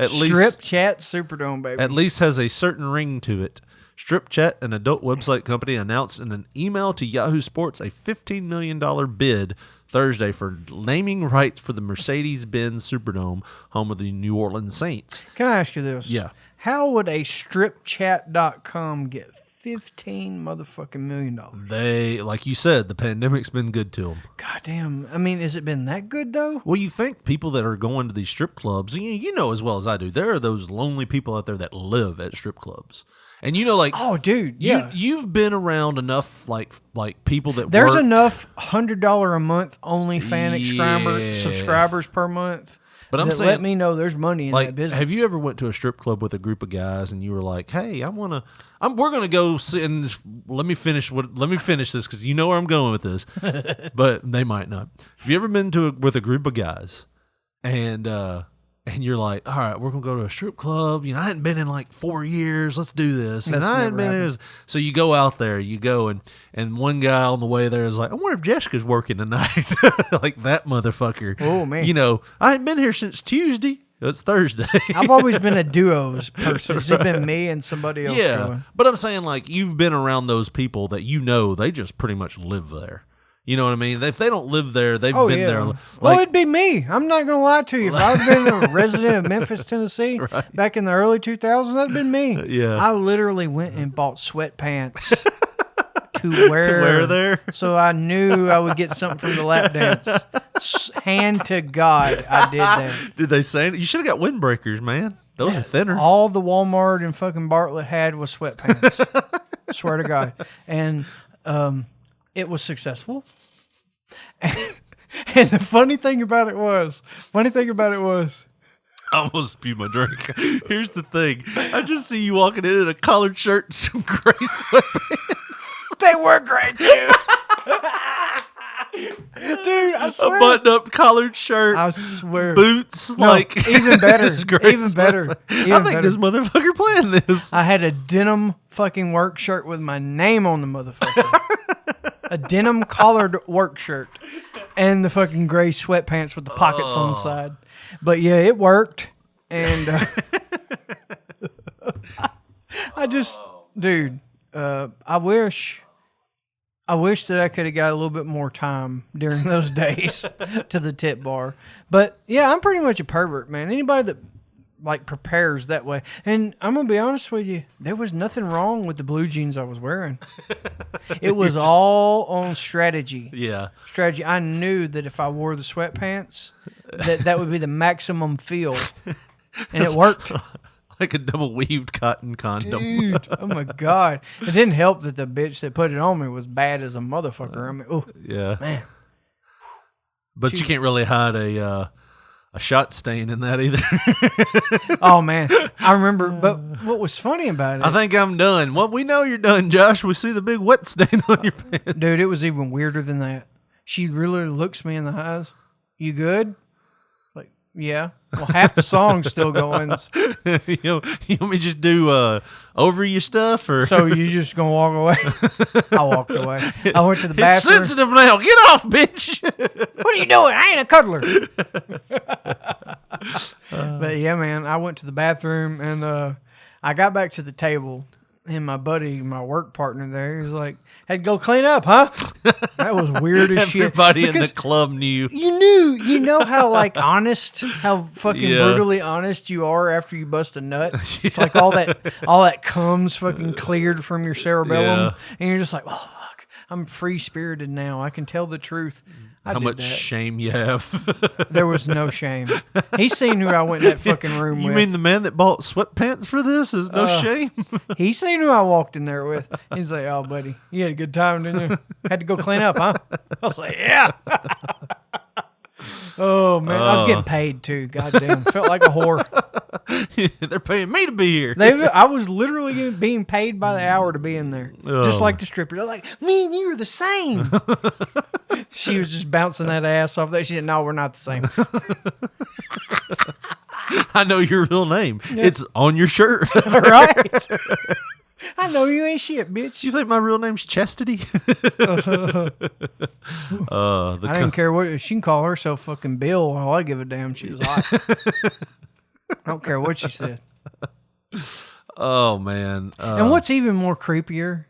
Strip Chat Superdome, baby. At least has a certain ring to it. Strip Chat, an adult website company, announced in an email to Yahoo Sports a $15 million bid Thursday for naming rights for the Mercedes-Benz Superdome, home of the New Orleans Saints. Can I ask you this? Yeah. How would a stripchat.com get $15 motherfucking million? They, like you said, the pandemic's been good to them. God damn. I mean, has it been that good, though? Well, you think people that are going to these strip clubs, you know as well as I do, there are those lonely people out there that live at strip clubs. And you know, like, oh, dude, yeah, you've been around enough, like people that there's work. Enough $100 a month OnlyFans subscribers per month. But I'm saying, let me know there's money in that business. Have you ever went to a strip club with a group of guys and you were like, "Hey, we're gonna go sit and let me finish this because you know where I'm going with this," but they might not. Have you ever been with a group of guys and you're like, all right, we're going to go to a strip club. I hadn't been in like 4 years. Let's do this. And I hadn't been so you go out there, and one guy on the way there is like, I wonder if Jessica's working tonight. Like that motherfucker. Oh, man. I hadn't been here since Tuesday. It's Thursday. I've always been a duos person. It's been me and somebody else. Yeah. Going. But I'm saying, like, you've been around those people that they just pretty much live there. You know what I mean? If they don't live there, they've been there. Well, it'd be me. I'm not going to lie to you. If I would have been a resident of Memphis, Tennessee, back in the early 2000s, that'd been me. Yeah. I literally went and bought sweatpants to wear there. So I knew I would get something from the lap dance. Hand to God, I did that. Did they say you should have got windbreakers, man? Those are thinner. All the Walmart and fucking Bartlett had was sweatpants. Swear to God. And it was successful. And the funny thing about it was, I almost spewed my drink. Here's the thing. I just see you walking in a collared shirt and some gray sweatpants. They were great, too. Dude, I swear. A button-up collared shirt. I swear. Boots. Even better. Even better. I think this motherfucker planned this. I had a denim fucking work shirt with my name on the motherfucker. A denim collared work shirt. And the fucking gray sweatpants with the pockets on the side. But yeah, it worked. And I just, dude, I wish that I could have got a little bit more time during those days to the tip bar. But yeah, I'm pretty much a pervert, man. Anybody that like prepares that way. And I'm going to be honest with you, there was nothing wrong with the blue jeans I was wearing. It was all on strategy. Yeah. Strategy. I knew that if I wore the sweatpants, that would be the maximum feel. And it worked. Like a double weaved cotton condom. Dude, oh my God. It didn't help that the bitch that put it on me was bad as a motherfucker. I mean, oh, yeah. Man. But you can't really hide a shot stain in that either. Oh, man. I remember, but what was funny about it. I think I'm done. Well, we know you're done, Josh. We see the big wet stain on your pants. Dude, it was even weirder than that. She really looks me in the eyes. You good? Like, yeah. Well, half the song's still going. You want me to just do over your stuff? Or So you just going to walk away? I walked away. I went to the bathroom. It's sensitive now. Get off, bitch. What are you doing? I ain't a cuddler. But yeah, man, I went to the bathroom and I got back to the table and my buddy, my work partner there, he was like, had to go clean up, huh? That was weird as shit. Everybody in the club knew. You know how like honest, how fucking brutally honest you are after you bust a nut? It's like all that comes fucking cleared from your cerebellum. And you're just like, oh, fuck, I'm free-spirited now. I can tell the truth. How much shame you have. There was no shame. He's seen who I went in that fucking room with. You mean the man that bought sweatpants for this is no shame? He's seen who I walked in there with. He's like, oh, buddy, you had a good time, didn't you? Had to go clean up, huh? I was like, yeah. Oh, man. I was getting paid, too. Goddamn. Felt like a whore. They're paying me to be here. I was literally being paid by the hour to be in there. Just like the stripper. They're like, me and you are the same. She was just bouncing that ass off there. She said, no, we're not the same. I know your real name. Yeah. It's on your shirt. Right. I know you ain't shit, bitch. You think my real name's Chastity? I didn't care what she can call herself fucking Bill. All I give a damn. She was hot. I don't care what she said. Oh man. And what's even more creepier,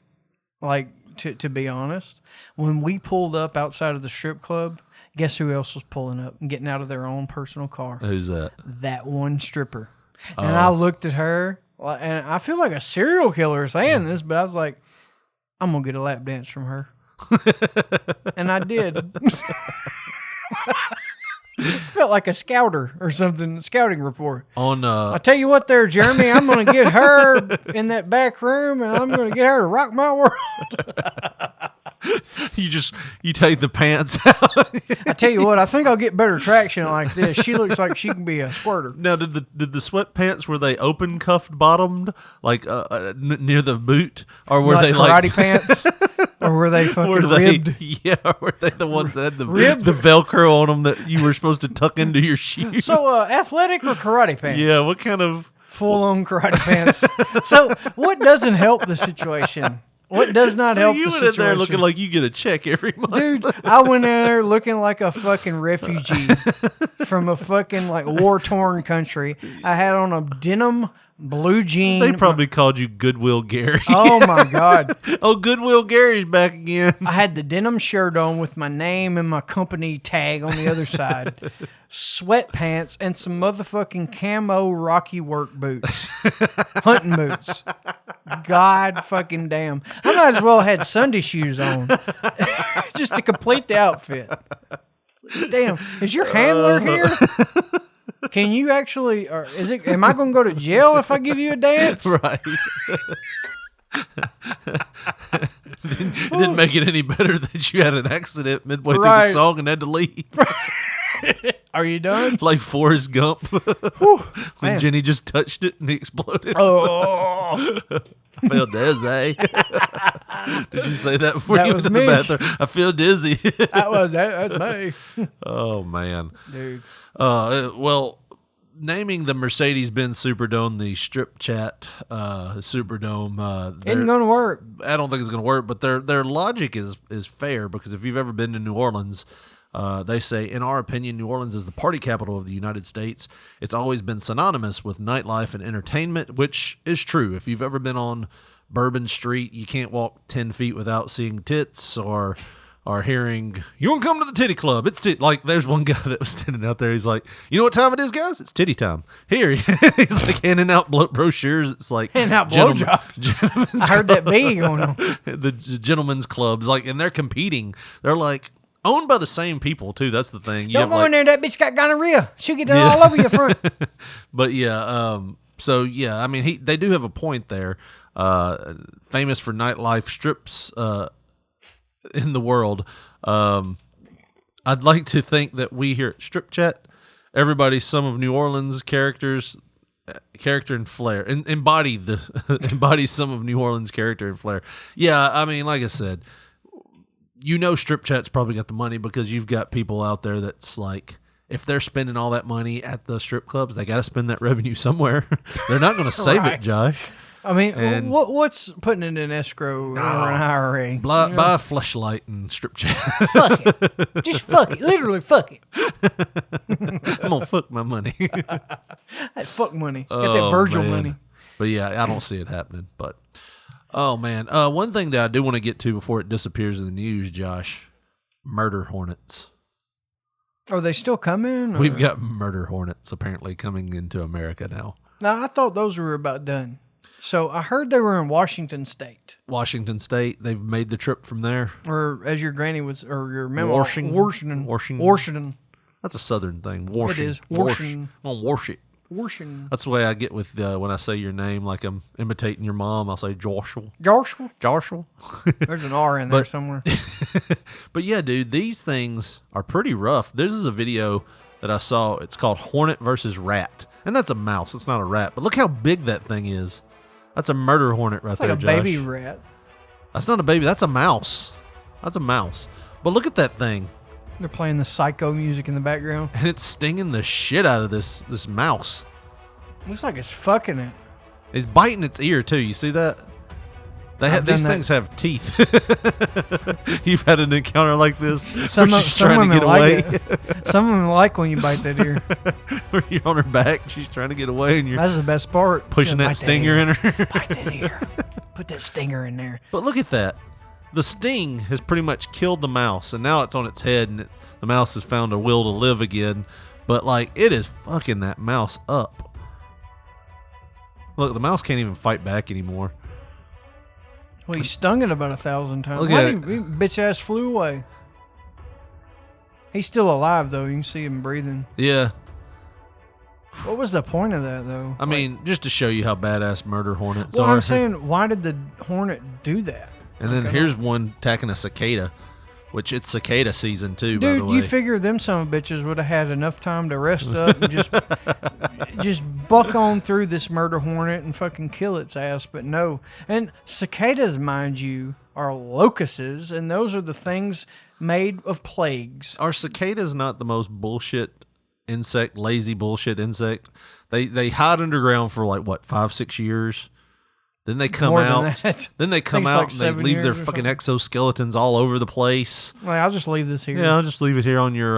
like to be honest, when we pulled up outside of the strip club, guess who else was pulling up and getting out of their own personal car? Who's that? That one stripper. And I looked at her, and I feel like a serial killer saying this, but I was like, I'm gonna get a lap dance from her. And I did. It felt like a scouter or something, scouting report. I tell you what there, Jeremy, I'm going to get her in that back room and I'm going to get her to rock my world. You take the pants out. I tell you what, I think I'll get better traction like this. She looks like she can be a squirter. Now, did the sweatpants, were they open cuffed bottomed, like near the boot, or were they karate like pants? Or were they fucking ribbed? Yeah, were they the ones that had the Ribbed? the Velcro on them that you were supposed to tuck into your shoes? So, athletic or karate pants? Yeah, what kind of full-on karate pants? So, what doesn't help the situation? What does not help the situation? You went in there looking like you get a check every month. Dude, I went in there looking like a fucking refugee from a fucking like war-torn country. I had on a denim blue jean. They probably called you Goodwill Gary. Oh my God. Oh, Goodwill Gary's back again. I had the denim shirt on with my name and my company tag on the other side. Sweatpants and some motherfucking camo Rocky work boots. Hunting boots. God fucking damn. I might as well have had Sunday shoes on. Just to complete the outfit. Damn. Is your handler here? Can you actually, or am I going to go to jail if I give you a dance? Right. It didn't make it any better that you had an accident midway through the song and had to leave. Are you done? Like Forrest Gump. When man. Jenny just touched it and it exploded. Oh. I feel dizzy. Did you say that before That you was went to the me. bathroom? I feel dizzy. That's me. Oh, man. Dude. Well, naming the Mercedes-Benz Superdome the Strip Chat Superdome Isn't going to work. I don't think it's going to work, but their logic is fair, because if you've ever been to New Orleans, they say, in our opinion, New Orleans is the party capital of the United States. It's always been synonymous with nightlife and entertainment, which is true. If you've ever been on Bourbon Street, you can't walk 10 feet without seeing tits or hearing, you want to come to the titty club? It's like, there's one guy that was standing out there. He's like, you know what time it is, guys? It's titty time. Here. He's like handing out brochures. It's like, handing out blowjobs. I heard that bee going on. The gentlemen's clubs, like, and they're competing. They're like owned by the same people too. That's the thing. Don't go in there. That bitch got gonorrhea. She'll get it all over your front. But yeah, so yeah, I mean, they do have a point there. Famous for nightlife strips in the world. I'd like to think that we here at Strip Chat, everybody, some of New Orleans character and flair, embody some of New Orleans character and flair. Yeah, I mean, like I said, Strip Chat's probably got the money because you've got people out there that's like, if they're spending all that money at the strip clubs, they got to spend that revenue somewhere. They're not going to save it, Josh. I mean, what's putting it in escrow or an IRA? Buy a fleshlight and Strip Chat. Fuck it. Just fuck it. Literally fuck it. I'm going to fuck my money. That fuck money. Got that Virgil money. But yeah, I don't see it happening. But, oh man. One thing that I do want to get to before it disappears in the news, Josh, murder hornets. Are they still coming? Or? We've got murder hornets apparently coming into America now. Now, I thought those were about done. So I heard they were in Washington State. Washington State. They've made the trip from there. Or as your granny was, or your memo, Washington. Washington. That's a southern thing. Washington. It is. Washington. Washington. That's the way I get with when I say your name, like I'm imitating your mom. I'll say Joshua. Joshua. There's an R in there somewhere. But yeah, dude, these things are pretty rough. This is a video that I saw. It's called Hornet versus Rat. And that's a mouse. It's not a rat. But look how big that thing is. That's a murder hornet right there, like a Josh. baby rat. That's not a baby. That's a mouse. That's a mouse. But look at that thing. They're playing the psycho music in the background. And it's stinging the shit out of this mouse. Looks like it's fucking it. It's biting its ear, too. You see that? These things have teeth. You've had an encounter like this? Some where she's trying to get like away. Some of them like when you bite that ear. Where you're on her back, she's trying to get away, and you're That's the best part. pushing that stinger in her. Bite that ear. Put that stinger in there. But look at that. The sting has pretty much killed the mouse, and now it's on its head, and the mouse has found a will to live again. But, like, it is fucking that mouse up. Look, the mouse can't even fight back anymore. Well, he stung it about 1,000 times. Look Why at did he bitch ass flew away? He's still alive, though. You can see him breathing. Yeah. What was the point of that, though? I mean, just to show you how badass murder hornets well, are. I'm saying, why did the hornet do that? And then here's one attacking a cicada, which it's cicada season too, by the Dude, way. you figure them son of bitches would have had enough time to rest up and just buck on through this murder hornet and fucking kill its ass, but no. And cicadas, mind you, are locusts, and those are the things made of plagues. Are cicadas not the most bullshit insect, lazy bullshit insect? They hide underground for like, what, 5-6 years? Then they come More than out. that. Then they come It's out like and 7 they leave their years or fucking something. exoskeletons all over the place. Like, I'll just leave this here. Yeah, I'll just leave it here on your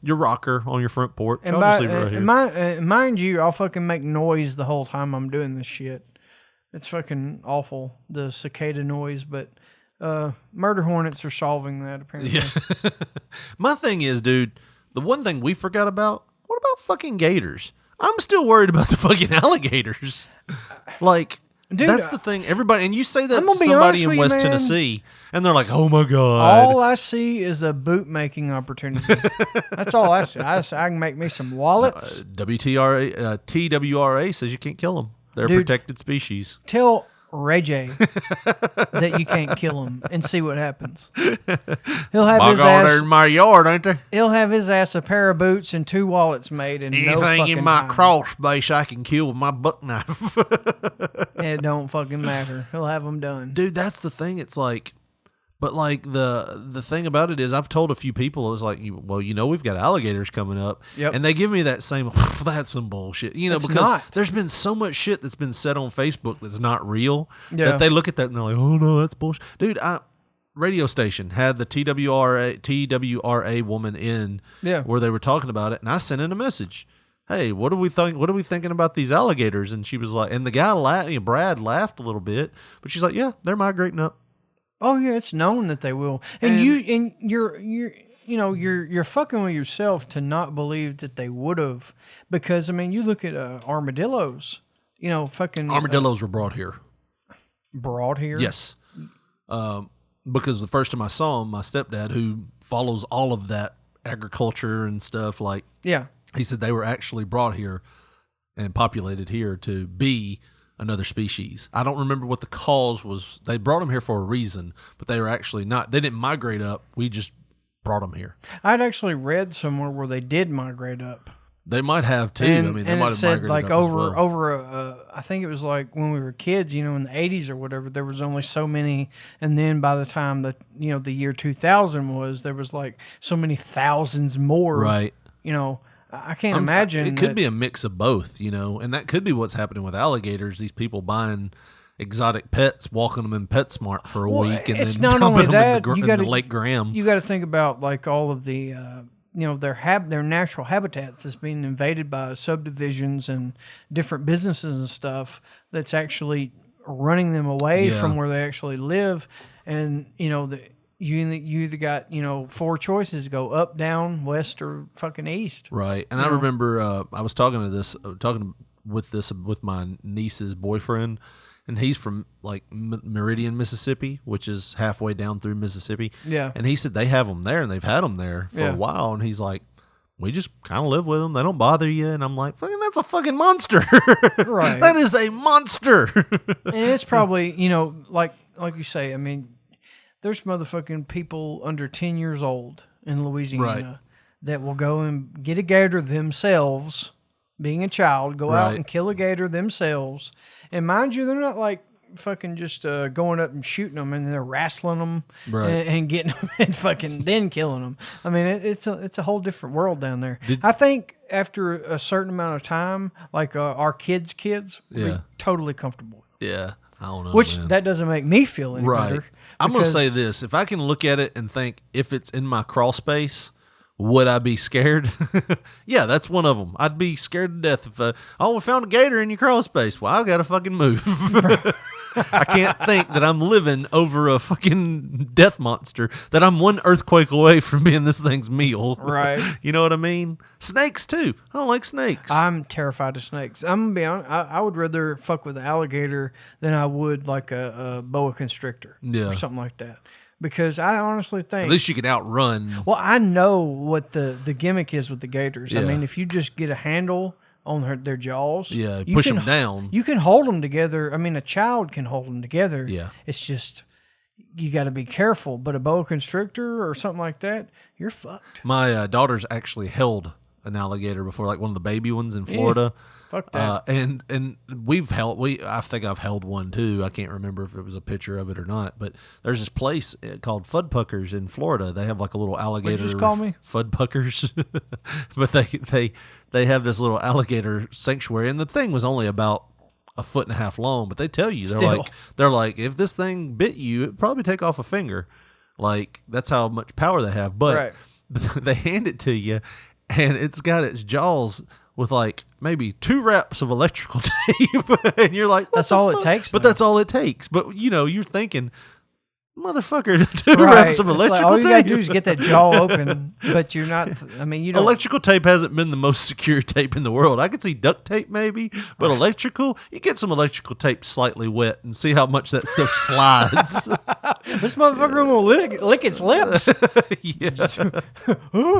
rocker on your front porch. And I'll just leave it right here. mind you, I'll fucking make noise the whole time I'm doing this shit. It's fucking awful, the cicada noise, but murder hornets are solving that, apparently. Yeah. My thing is, dude, the one thing we forgot about, what about fucking gators? I'm still worried about the fucking alligators. Like, Dude, that's the thing. Everybody, and you say that I'm to gonna be somebody honest in with you, West man. Tennessee, and they're like, oh my God. All I see is a boot making opportunity. That's all I see. I can make me some wallets. TWRA says you can't kill them. They're a Dude. protected species. Tell Ray J that you can't kill him and see what happens. He'll have his ass. in my yard, ain't they? He'll have his ass a pair of boots and 2 wallets made and no Anything fucking in my time. crawl space I can kill with my buck knife. It don't fucking matter. He'll have them done. Dude, that's the thing. It's like, but like the thing about it is, I've told a few people, it was like, well, you know, we've got alligators coming up, Yep. and they give me that same, that's some bullshit, you know, It's because not. there's been so much shit that's been said on Facebook that's not real. Yeah. That they look at that and they're like, oh no, that's bullshit, dude. Radio station had the TWRA woman in, Yeah. where they were talking about it, and I sent in a message. Hey, what are we thinking about these alligators? And she was like, and the guy Brad laughed a little bit, but she's like, yeah, they're migrating up. Oh yeah, it's known that they will. And you're fucking with yourself to not believe that they would have, because I mean, you look at armadillos. You know, fucking Armadillos were brought here. brought here. Yes. Because the first time I saw him, my stepdad, who follows all of that agriculture and stuff, like, Yeah. he said they were actually brought here and populated here to be another species. I don't remember what the cause was. They brought them here for a reason, but they were actually not. They didn't migrate up. We just brought them here. I'd actually read somewhere where they did migrate up. They might have too. And, I mean, they and might it have said migrated like up as well. over I think it was like when we were kids, you know, in the 80s or whatever, there was only so many, and then by the time the year 2000 was, there was like so many thousands more. Right. You know, I can't imagine. It could be a mix of both, you know, and that could be what's happening with alligators. These people buying exotic pets, walking them in PetSmart for a week, and it's then not dumping only them that. in You the got Lake Graham. You got to think about like all of the their natural habitats that's being invaded by subdivisions and different businesses and stuff that's actually running them away Yeah. from where they actually live. And you either got 4 choices to go up, down, west, or fucking east. Right. And I remember I was talking with my niece's boyfriend, and he's from like Meridian, Mississippi, which is halfway down through Mississippi. Yeah. And he said they have them there, and they've had them there for Yeah. a while. And he's like, we just kind of live with them. They don't bother you. And I'm like, fucking, that's a fucking monster. Right. That is a monster. And it's probably, like you say, I mean, there's motherfucking people under 10 years old in Louisiana Right. that will go and get a gator themselves, being a child, go out Right. and kill a gator themselves. And mind you, they're not like fucking just going up and shooting them, and they're wrestling them Right. and getting them and fucking then killing them. I mean, it's a whole different world down there. I think after a certain amount of time, like our kids will Yeah. be totally comfortable with them. Yeah. I don't know. Which man. that doesn't make me feel any Right. better. I'm going to say because- this. If I can look at it and think if it's in my crawl space, would I be scared? Yeah, that's one of them. I'd be scared to death if we found a gator in your crawl space. Well, I got to fucking move. I can't think that I'm living over a fucking death monster, that I'm one earthquake away from being this thing's meal. Right. You know what I mean? Snakes, too. I don't like snakes. I'm terrified of snakes. I'm going to be honest. I would rather fuck with an alligator than I would like a boa constrictor or something like that. Because I honestly think... At least you can outrun. Well, I know what the gimmick is with the gators. I Yeah. mean, if you just get a handle on their jaws... Yeah, you push can- them down. You can hold them together. I mean, a child can hold them together. Yeah. It's just... You got to be careful. But a boa constrictor or something like that, you're fucked. My daughter's actually held an alligator before, like one of the baby ones in Florida. Fuck that. And I think I've held one too. I can't remember if it was a picture of it or not, but there's this place called Fudpuckers in Florida. They have like a little alligator. What'd you just call me? Fudpuckers. But they have this little alligator sanctuary, and the thing was only about 1.5 feet long, but they tell you, they're like, if this thing bit you, it'd probably take off a finger. Like, that's how much power they have. But they hand it to you, and it's got its jaws with like maybe 2 wraps of electrical tape, and you're like, That's all it takes, But though. that's all it takes. But you're thinking, motherfucker, 2 Right. wraps of It's electrical like, all tape. you got to do is get that jaw open, but you're not... I mean, you don't... Electrical tape hasn't been the most secure tape in the world. I could see duct tape maybe, but electrical, you get some electrical tape slightly wet and see how much that stuff slides. This motherfucker will lick its lips. Yeah.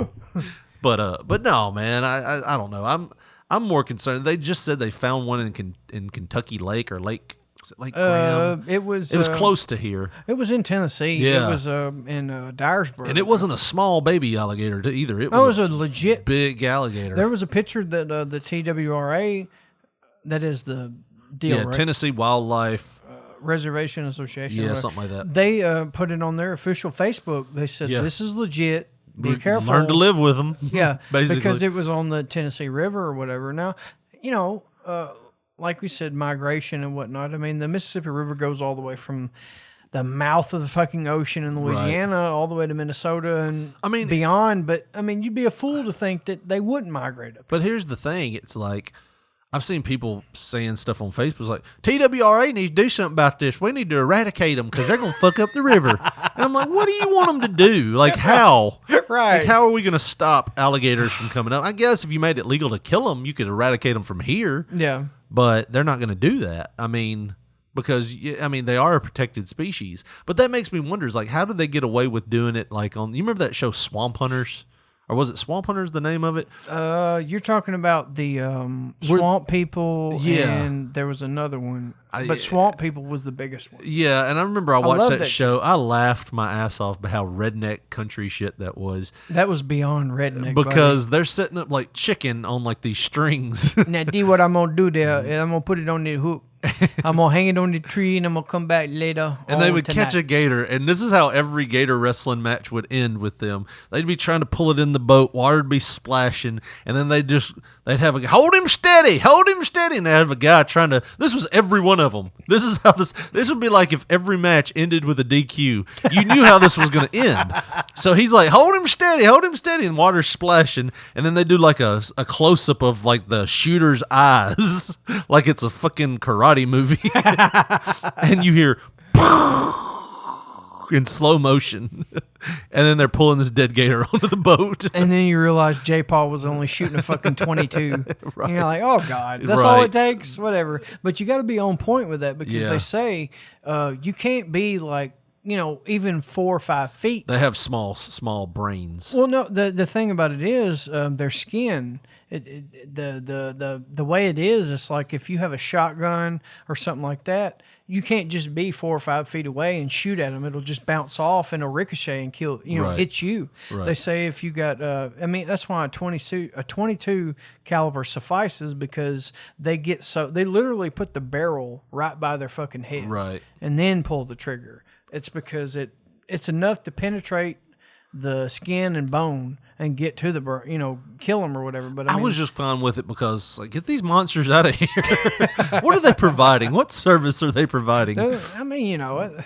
But no, man, I don't know. I'm more concerned. They just said they found one in Kentucky Lake or Lake. Was it Lake Graham? It was close to here. It was in Tennessee. Yeah. It was in Dyersburg. And it wasn't a small baby alligator either. It Oh, it was was a legit big alligator. There was a picture that the TWRA, that is the deal, yeah, right? Tennessee Wildlife. Reservation Association. Yeah, whatever. something like that. They put it on their official Facebook. They said, Yeah. this is legit. Be careful. Learn to live with them. Yeah, basically. because it was on the Tennessee River or whatever. Now, like we said, migration and whatnot. I mean, the Mississippi River goes all the way from the mouth of the fucking ocean in Louisiana all the way to Minnesota and beyond. But, I mean, you'd be a fool to think that they wouldn't migrate up. But here's the thing. It's like, I've seen people saying stuff on Facebook like, TWRA needs to do something about this. We need to eradicate them because they're going to fuck up the river. And I'm like, what do you want them to do? Like, how? Right. Like, how are we going to stop alligators from coming up? I guess if you made it legal to kill them, you could eradicate them from here. Yeah. But they're not going to do that. I mean, because, they are a protected species. But that makes me wonder, is like, how did they get away with doing it like on, you remember that show Swamp Hunters? Or was it Swamp Hunters, the name of it? You're talking about the Swamp People, Yeah. and there was another one. But Swamp People was the biggest one. Yeah, and I remember I watched love that that show. I laughed my ass off by how redneck country shit that was. That was beyond redneck. Because they're setting up like chicken on like these strings. Now, D, what I'm going to do there is I'm going to put it on the hook. I'm going to hang it on the tree, and I'm going to come back later. And they would tonight. catch a gator, and this is how every gator wrestling match would end with them. They'd be trying to pull it in the boat, water would be splashing, and then they'd have a hold him steady, and they'd have a guy trying to. This was every one of them. This is how this would be like if every match ended with a DQ. You knew how this was going to end. So he's like, hold him steady, and water's splashing, and then they do like a close up of like the shooter's eyes, like it's a fucking karate movie. And you hear in slow motion, and then they're pulling this dead gator onto the boat. And then you realize J. Paul was only shooting a fucking 22. Right. And you're like, oh, God, that's all it takes? Whatever. But you got to be on point with that because they say you can't be like, even 4 or 5 feet. They have small brains. Well, no, the thing about it is their skin. The way it is, it's like if you have a shotgun or something like that, you can't just be 4 or 5 feet away and shoot at them. It'll just bounce off and it'll ricochet and kill, hit you. Right. They say if you got, that's why a 22 caliber suffices because they literally put the barrel right by their fucking head, Right. and then pull the trigger. It's because it's enough to penetrate the skin and bone and get to the kill them or whatever. But I mean, was just fine with it because get these monsters out of here. What are they providing? What service are they providing? I mean, I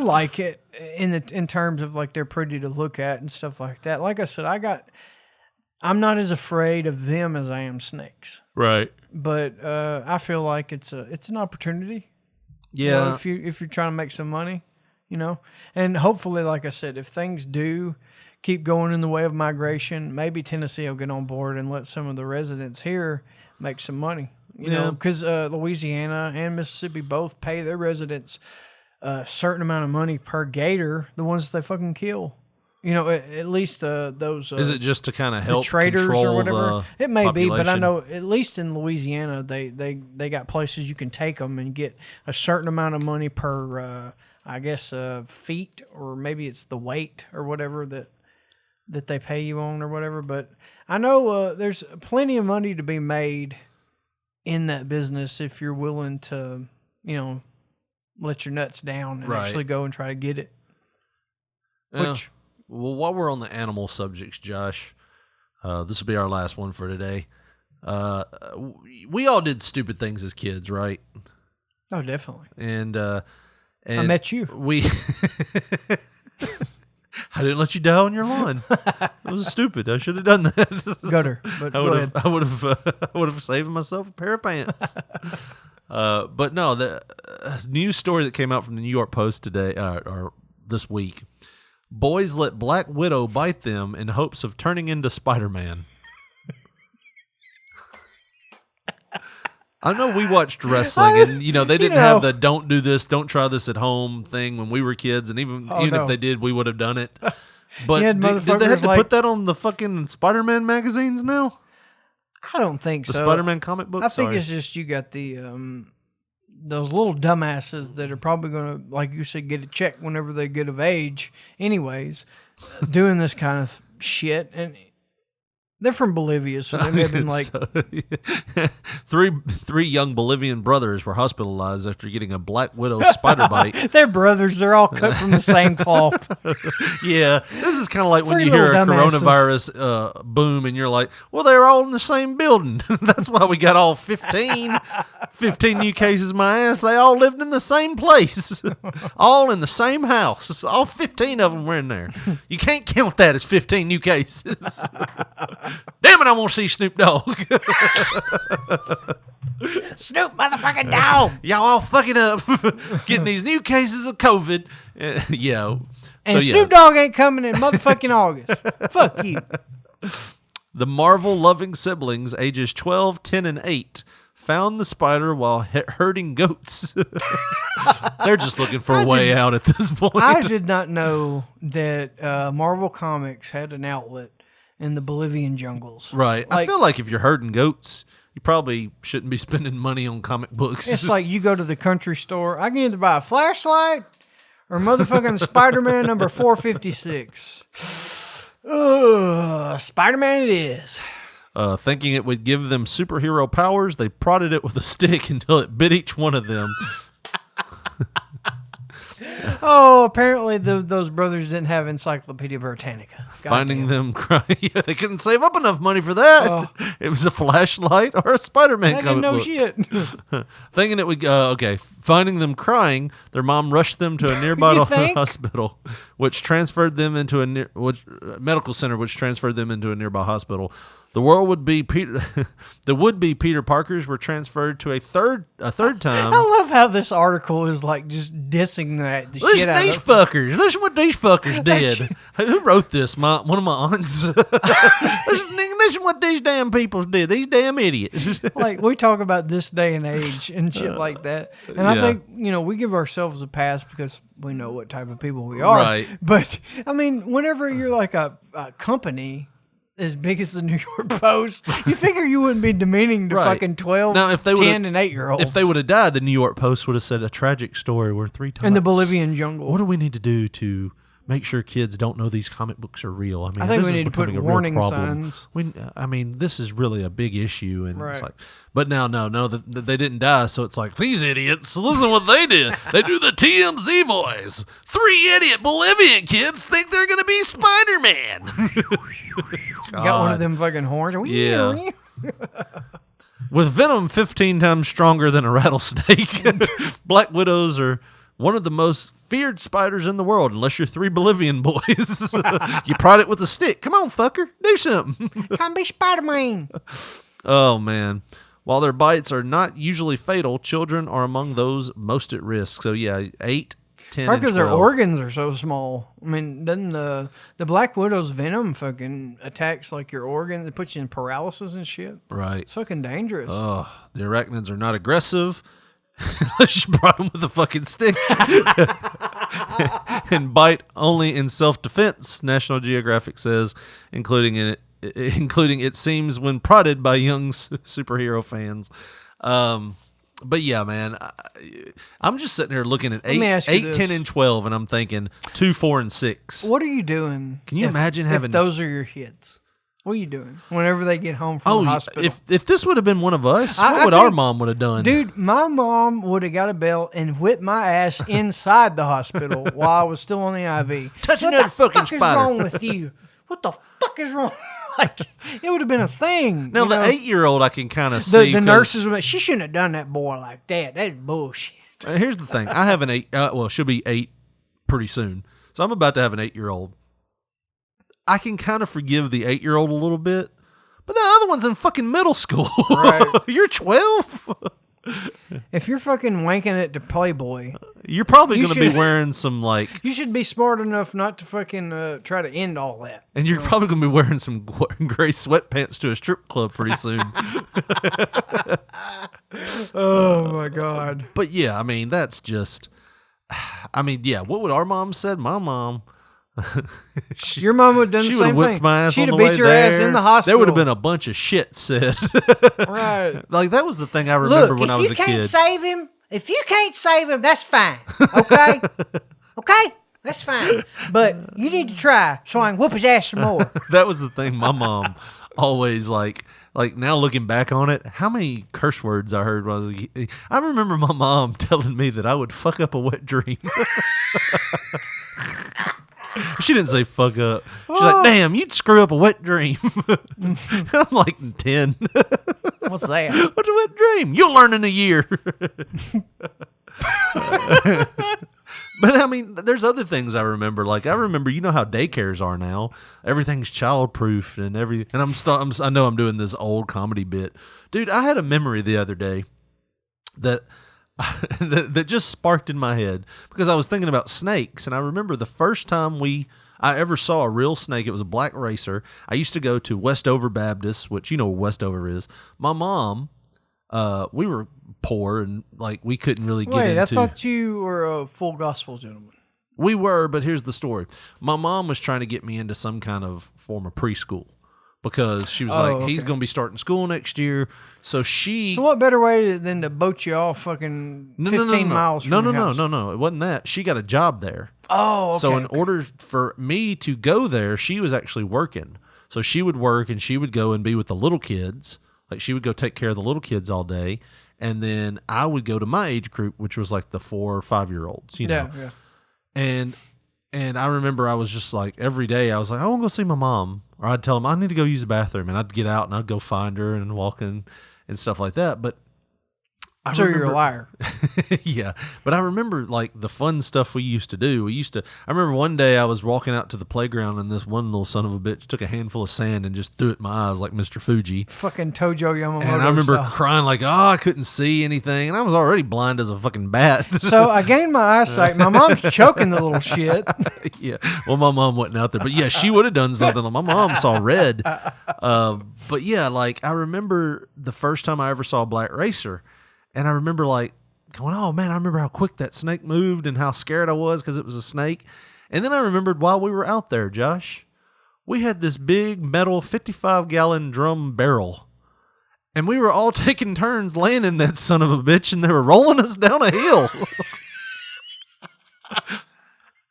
like it in terms of they're pretty to look at and stuff like that. Like I said, I'm not as afraid of them as I am snakes. Right. But I feel like it's an opportunity. Yeah. If you're trying to make some money, and hopefully, like I said, if things do keep going in the way of migration, maybe Tennessee will get on board and let some of the residents here make some money. You know, because Louisiana and Mississippi both pay their residents a certain amount of money per gator, the ones that they fucking kill. At least those. Is it just to kind of help traders or whatever? It may be, but I population? know at least in Louisiana, they got places you can take them and get a certain amount of money per, feet, or maybe it's the weight or whatever that they pay you on or whatever. But I know there's plenty of money to be made in that business if you're willing to, let your nuts down and actually go and try to get it. Which. Well, while we're on the animal subjects, Josh, this will be our last one for today. We all did stupid things as kids, right? Oh, definitely. And I met you. I didn't let you die on your lawn. It was stupid. I should have done that. Gutter. But I would have saved myself a pair of pants. But no, the news story that came out from the New York Post today, or this week. Boys let Black Widow bite them in hopes of turning into Spider-Man. I know we watched wrestling, and they didn't have the "don't do this, don't try this at home" thing when we were kids, and even if they did, we would have done it. But did they have to put that on the fucking Spider-Man magazines now? I don't think so. The Spider-Man comic books. I think it's just you got the those little dumbasses that are probably going to, like you said, get a check whenever they get of age anyways, doing this kind of shit. And they're from Bolivia, so they may have been like... Three young Bolivian brothers were hospitalized after getting a Black Widow spider bite. They're brothers. They're all cut from the same cloth. Yeah. This is kind of like when you hear a coronavirus boom and you're like, well, they're all in the same building. That's why we got all 15 new cases, my ass. They all lived in the same place. All in the same house. All 15 of them were in there. You can't count that as 15 new cases. Damn it, I want to see Snoop Dogg. Snoop motherfucking Dogg. Y'all all fucking up getting these new cases of COVID. And Snoop Dogg ain't coming in motherfucking August. Fuck you. The Marvel-loving siblings, ages 12, 10, and 8, found the spider while herding goats. They're just looking for a way out at this point. I did not know that Marvel Comics had an outlet in the Bolivian jungles. Right. I feel like if you're herding goats, you probably shouldn't be spending money on comic books. It's like you go to the country store. I can either buy a flashlight or motherfucking Spider-Man number 456. Spider-Man it is. Thinking it would give them superhero powers, they prodded it with a stick until it bit each one of them. Oh, apparently those brothers didn't have Encyclopedia Britannica. Finding them crying. Yeah, they couldn't save up enough money for that. It was a flashlight or a Spider-Man comic book. Shit. Thinking it would... Finding them crying, their mom rushed them to a nearby hospital, which transferred them into a medical center, which transferred them into a nearby hospital. The would-be Peter Parkers were transferred to a third time. I love how this article is like just dissing the shit out of these fuckers. Listen what these fuckers did. Who wrote this? One of my aunts. Listen what these damn people did. These damn idiots. Like, we talk about this day and age and shit like that. And I think, we give ourselves a pass because we know what type of people we are. Right. But, I mean, whenever you're like a company as big as the New York Post, you figure you wouldn't be demeaning to fucking 12, now, if they 10, and 8-year-olds. If they would have died, the New York Post would have said a tragic story where 3 times. In the Bolivian jungle. What do we need to do to make sure kids don't know these comic books are real. I mean, I think this we is need to put becoming a real warning problem. signs. I mean, this is really a big issue, and Right. it's like, but now, no, they didn't die, so it's like these idiots. Listen, what they did? They do the TMZ voice. 3 idiot Bolivian kids think they're gonna be Spider-Man. Got one of them fucking horns. Yeah. With venom 15 times stronger than a rattlesnake, black widows are one of the most feared spiders in the world, unless you're 3 Bolivian boys. You prod it with a stick. Come on, fucker. Do something. Come be Spider-Man. Oh, man. While their bites are not usually fatal, children are among those most at risk. So, yeah, 8, 10, and Because their 12. organs are so small. I mean, doesn't the Black Widow's venom fucking attacks like your organs? It puts you in paralysis and shit. Right. It's fucking dangerous. Oh, the arachnids are not aggressive. Unless you brought them with a fucking stick. And bite only in self-defense, National Geographic says, including it seems when prodded by young superhero fans. But yeah, man, I'm just sitting here looking at Let me ask you 8, this. 10, and 12, and I'm thinking 2, 4, and 6. What are you doing? Can you imagine if having those are your hits? What are you doing whenever they get home from the hospital? if this would have been one of us, I what would think- our mom would have done? Dude, my mom would have got a belt and whipped my ass inside the hospital while I was still on the IV. Touch What another the fucking fuck spider. is wrong with you? What the fuck is wrong? Like, it would have been a thing. Now, you the know? 8-year-old I can kind of see. The 'cause- nurses would be, she shouldn't have done that boy like that. That's bullshit. Here's the thing. I have an 8. Well, she'll be 8 pretty soon. So I'm about to have an 8-year-old. I can kind of forgive the 8-year-old a little bit, but the other one's in fucking middle school. Right. You're 12. If you're fucking wanking it to Playboy, You're probably You going to be should- wearing some you should be smart enough not to fucking try to end all that. and you're probably going to be wearing some gray sweatpants to a strip club pretty soon. Oh my God. But yeah, I mean, that's just, yeah, what would our mom said? My mom. Your mom would have done the She would have same whipped thing. my ass She'd on have the beat way your there. ass in the hospital. There would have been a bunch of shit said. Right. Like, that was the thing I remember Look, when I was a if you can't kid. save him, that's fine. Okay? Okay? That's fine. But you need to try so I can whoop his ass some more. That was the thing my mom always like now looking back on it, how many curse words I heard when I was a kid. I remember my mom telling me that I would fuck up a wet dream. She didn't say fuck up. She's like, damn, you'd screw up a wet dream. I'm like 10. What's that? What's a wet dream? You'll learn in a year. But I mean, there's other things I remember. Like, I remember, you know how daycares are now. Everything's childproof and everything. And I know I'm doing this old comedy bit. Dude, I had a memory the other day that that just sparked in my head because I was thinking about snakes. And I remember the first time I ever saw a real snake. It was a black racer. I used to go to Westover Baptist, which you know where Westover is. My mom, we were poor and like we couldn't really get Wait, into. I thought you were a full gospel gentleman. We were, but here's the story. My mom was trying to get me into some kind of form of preschool because she was like, he's okay. going to be starting school next year. So So what better way than to boat you off fucking 15 miles from your house? No. It wasn't that. She got a job there. Oh, okay. So in order for me to go there, she was actually working. So she would work and she would go and be with the little kids. Like she would go take care of the little kids all day. And then I would go to my age group, which was like the 4 or 5 year olds, you know. Yeah. And I remember I was just like, every day I was like, I want to go see my mom. Or I'd tell them, I need to go use the bathroom. And I'd get out and I'd go find her and walk in and stuff like that. But So you're a liar. Yeah. But I remember like the fun stuff we used to do. I remember one day I was walking out to the playground and this one little son of a bitch took a handful of sand and just threw it in my eyes like Mr. Fuji. Fucking Tojo Yamamoto And I remember style. crying like, I couldn't see anything. And I was already blind as a fucking bat. So I gained my eyesight. My mom's choking the little shit. Yeah. Well, my mom wasn't out there, but yeah, she would have done something. My mom saw red. But yeah, like I remember the first time I ever saw a black racer, and I remember like going, oh man, I remember how quick that snake moved and how scared I was because it was a snake. And then I remembered while we were out there, Josh, we had this big metal 55-gallon drum barrel. And we were all taking turns landing that son of a bitch, and they were rolling us down a hill.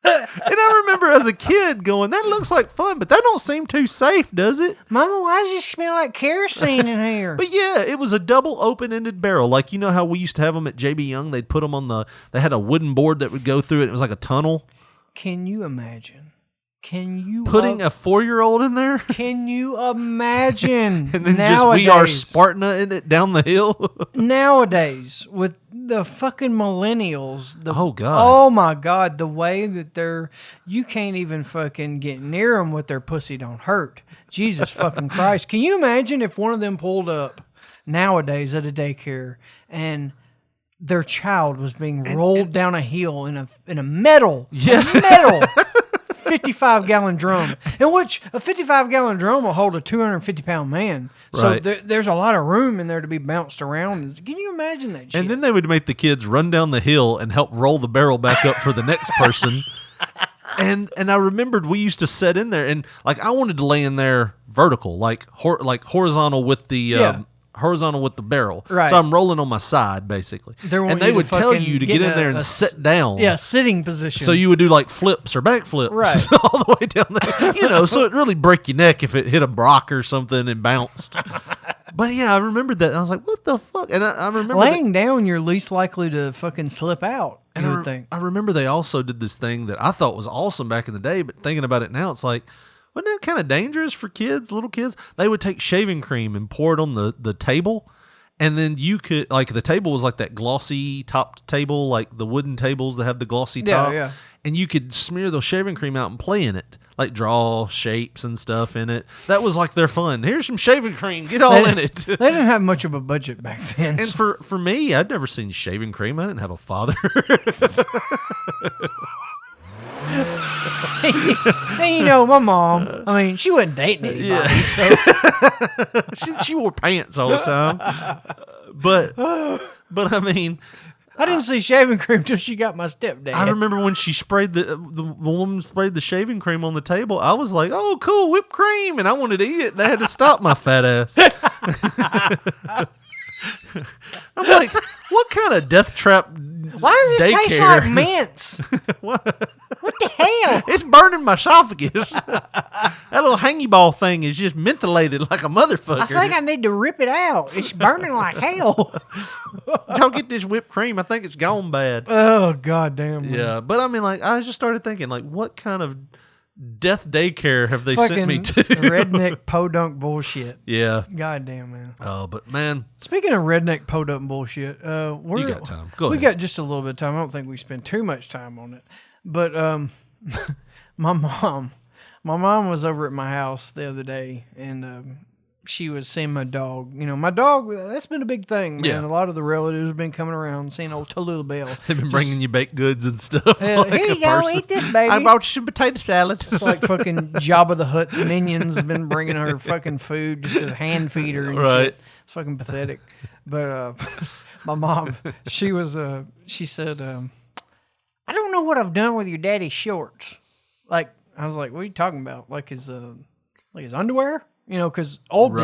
And I remember as a kid going, that looks like fun, but that don't seem too safe, does it? Mama, why does it smell like kerosene in here? But yeah, it was a double open-ended barrel. Like, you know how we used to have them at JB Young? They'd put them on they had a wooden board that would go through it. It was like a tunnel. Can you imagine? Can you putting a 4-year-old in there? Can you imagine? And then nowadays, we are Spartan in it down the hill. Nowadays, with the fucking millennials, oh my God, the way that you can't even fucking get near them with their pussy don't hurt. Jesus fucking Christ. Can you imagine if one of them pulled up nowadays at a daycare and their child was being rolled down a hill in a metal 55-gallon drum, in which a 55-gallon drum will hold a 250-pound man. So there's a lot of room in there to be bounced around. Can you imagine that shit? And then they would make the kids run down the hill and help roll the barrel back up for the next person. And I remembered we used to sit in there, and like I wanted to lay in there vertical, like horizontal with the horizontal with the barrel. Right. So I'm rolling on my side, basically. And they would tell you to get in there and sit down. Yeah, sitting position. So you would do like flips or back flips all the way down there. So it'd really break your neck if it hit a rock or something and bounced. But yeah, I remembered that. I was like, what the fuck? And I remember laying down, you're least likely to fucking slip out. And you would think. I remember they also did this thing that I thought was awesome back in the day, but thinking about it now, it's like, wasn't that kind of dangerous for kids, little kids? They would take shaving cream and pour it on the table, and then you could, like, the table was like that glossy topped table, like the wooden tables that have the glossy top. Yeah. And you could smear the shaving cream out and play in it, like draw shapes and stuff in it. That was like their fun. Here's some shaving cream. Get all in it. They didn't have much of a budget back then. And for me, I'd never seen shaving cream. I didn't have a father. And my mom, I mean, she wasn't dating anybody. So. she wore pants all the time. But I mean, I didn't see shaving cream till she got my stepdad. I remember when she sprayed the woman sprayed the shaving cream on the table. I was like, "Oh, cool, whipped cream," and I wanted to eat it. They had to stop my fat ass. I'm like, what kind of death trap? Why does it taste like mints? What the hell? It's burning my esophagus. That little hangy ball thing is just mentholated like a motherfucker. I think I need to rip it out. It's burning like hell. Y'all get this whipped cream. I think it's gone bad. Oh, goddamn. Yeah, but I mean, like, I just started thinking, like, what kind of death daycare have they sent me to? Redneck podunk bullshit. Yeah. Goddamn, man. Oh, but man. Speaking of redneck podunk bullshit, you got time. Go ahead. We got just a little bit of time. I don't think we spend too much time on it. But my mom was over at my house the other day, and she was seeing my dog. My dog, that's been a big thing, man. Yeah. A lot of the relatives have been coming around, seeing old Tallulah Bell. They've been bringing you baked goods and stuff. Here you go, eat this, baby. I brought you some potato salad. It's like fucking Jabba the Hutt's minions have been bringing her fucking food just to hand feed her and shit. It's fucking pathetic. But my mom, she said, I don't know what I've done with your daddy's shorts. Like, I was like, what are you talking about? Like his underwear? Because old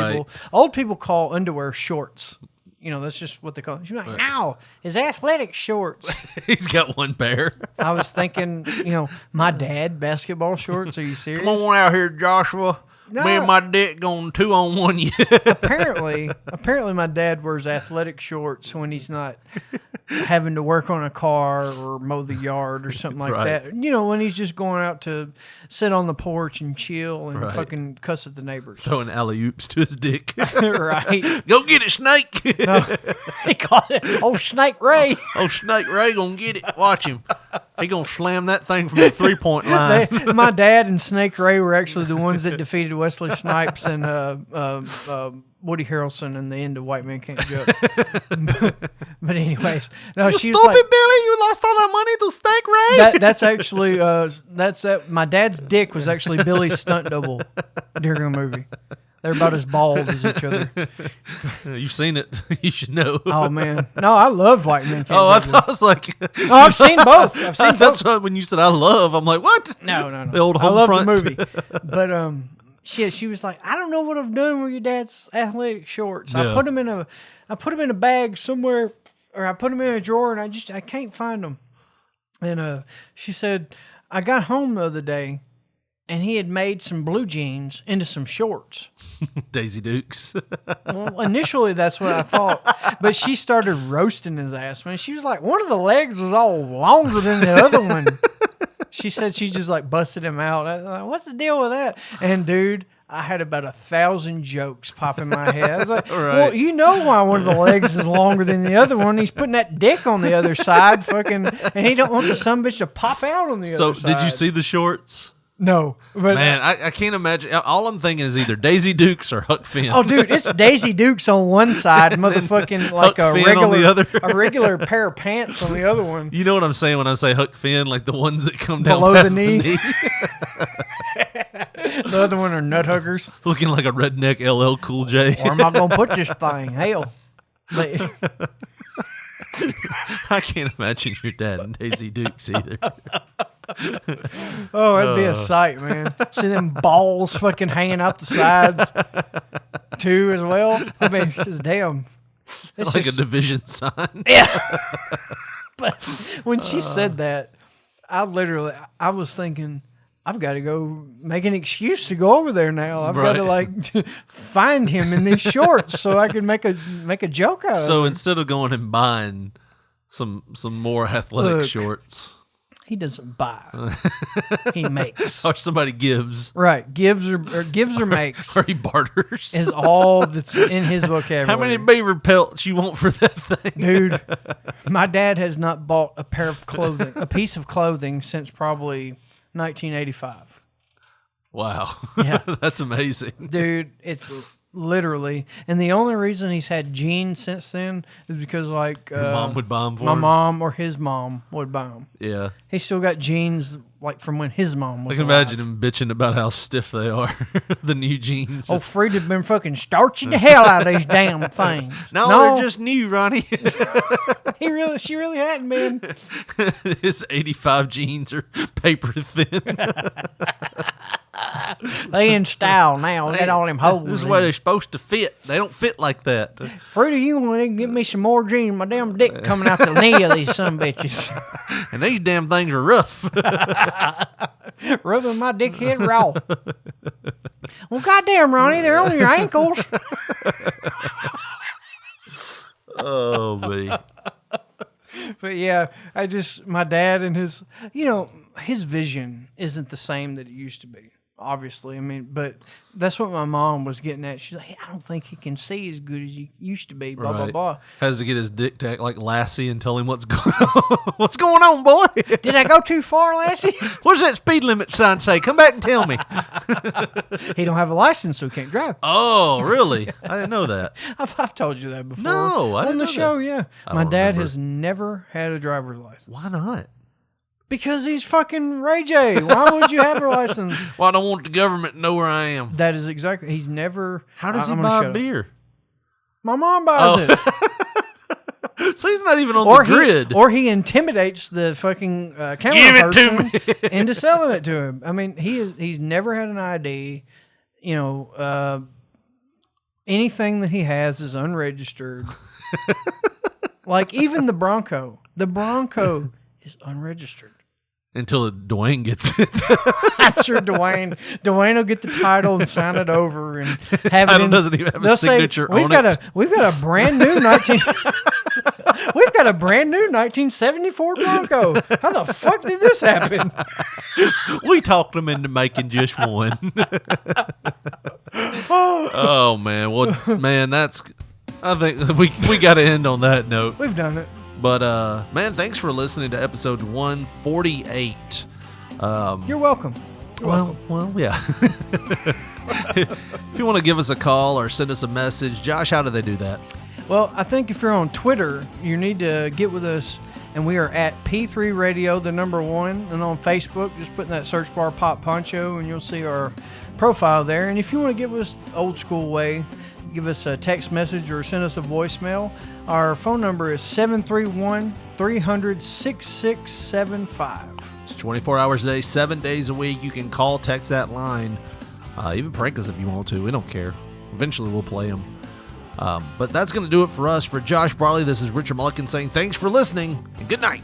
people call underwear shorts. That's just what they call it. She's like, no, his athletic shorts. He's got one pair. I was thinking, my dad, basketball shorts. Are you serious? Come on out here, Joshua. No. Me and my dick going 2-on-1 you. Apparently my dad wears athletic shorts when he's not having to work on a car or mow the yard or something like that. When he's just going out to sit on the porch and chill and fucking cuss at the neighbors. Throwing alley-oops to his dick. Right. Go get it, Snake. No, he called it Snake Ray. Snake Ray gonna get it. Watch him. He gonna slam that thing from the 3-point line. My dad and Snake Ray were actually the ones that defeated Wesley Snipes and Woody Harrelson in the end of White Man Can't Jump. But anyways, no, she was like, Billy, you lost all that money to Snake Ray. That's actually my dad's dick was actually Billy's stunt double during the movie. They're about as bald as each other. You've seen it. You should know. Oh, man. No, I love White Men Can't Jump. I thought I was like... No, I've seen both. That's what, when you said I love, I'm like, what? No. The old I love Homefront. the movie. But she was like, I don't know what I've done with your dad's athletic shorts. Yeah. I put them in a bag somewhere, or I put them in a drawer, and I can't find them. And she said, I got home the other day, and he had made some blue jeans into some shorts. Daisy Dukes. Well, initially that's what I thought, but she started roasting his ass, man. She was like, one of the legs was all longer than the other one. She said she just like busted him out. I was like, what's the deal with that? And dude, I had about 1,000 jokes pop in my head. I was like, well, you know why one of the legs is longer than the other one. He's putting that dick on the other side, fucking, and he don't want the sumbitch to pop out on the other side. So, did you see the shorts? No. But man, I can't imagine. All I'm thinking is either Daisy Dukes or Huck Finn. Oh, dude, it's Daisy Dukes on one side, motherfucking like Huck Finn on the other. a regular pair of pants on the other one. You know what I'm saying when I say Huck Finn, like the ones that come down below past the knee. The other one are nut huggers. Looking like a redneck LL Cool J. Where am I going to put this thing? Hell. I can't imagine your dad and Daisy Dukes either. Oh, that'd be a sight, man. See them balls fucking hanging out the sides, too, as well. I mean, just damn. It's like just a division sign. Yeah. But when she said that, I was thinking, I've got to go make an excuse to go over there now. I've got to like find him in these shorts so I can make a joke out of it. So instead of going and buying some more athletic shorts, he doesn't buy. He makes. Or somebody gives. Right. Gives or makes. Or he barters. Is all that's in his vocabulary. How many beaver pelts you want for that thing? Dude, my dad has not bought a piece of clothing since probably 1985. Wow. Yeah. That's amazing. Dude, it's literally. And the only reason he's had jeans since then is because like your mom would buy them for my him? mom or his mom would buy them. Yeah. He's still got jeans like from when his mom was I can alive. imagine him bitching about how stiff they are. The new jeans. Oh, Frida's been fucking starching the hell out of these damn things. No, they're just new, Ronnie. She really hadn't been. His 85 jeans are paper thin. They in style now. They got all them holes. This is the way they're supposed to fit. They don't fit like that. Fruity, you want to get me some more jeans? My damn dick coming out the knee of these son bitches. And these damn things are rough. Rubbing my dickhead raw. Well, goddamn, Ronnie, they're on your ankles. Oh, me. But yeah, my dad and his vision isn't the same that it used to be. Obviously, I mean, but that's what my mom was getting at. She's like, hey, I don't think he can see as good as he used to be, blah, blah, blah. Has to get his dick tacked like Lassie and tell him what's going on. What's going on, boy? Did I go too far, Lassie? What does that speed limit sign say? Come back and tell me. He don't have a license, so he can't drive. Oh, really? I didn't know that. I've told you that before. No, I didn't know on the show, that. yeah. My dad has never had a driver's license. Why not? Because he's fucking Ray J. Why would you have a license? Well, I don't want the government to know where I am. That is exactly. He's never. How does he buy beer? My mom buys it. So he's not even on the grid. Or he intimidates the fucking camera person into selling it to him. I mean, he's never had an ID. You know, anything that he has is unregistered. Like even the Bronco. The Bronco is unregistered. Until Dwayne gets it. I'm sure Dwayne will get the title and sign it over and have title it. Doesn't even have a signature on it. We've got a brand new 1974 Bronco. How the fuck did this happen? We talked him into making just one. Oh man, well, man, I think we got to end on that note. We've done it. But, man, thanks for listening to episode 148. You're welcome. Well, yeah. If you want to give us a call or send us a message, Josh, how do they do that? Well, I think if you're on Twitter, you need to get with us, and we are at P3 Radio, the number 1. And on Facebook, just put in that search bar Pop Poncho, and you'll see our profile there. And if you want to give us the old school way, give us a text message or send us a voicemail. Our phone number is 731-300-6675. It's 24 hours a day, 7 days a week. You can call, text that line, even prank us if you want to. We don't care. Eventually, we'll play them. But that's going to do it for us. For Josh Barley, this is Richard Mulliken saying thanks for listening and good night.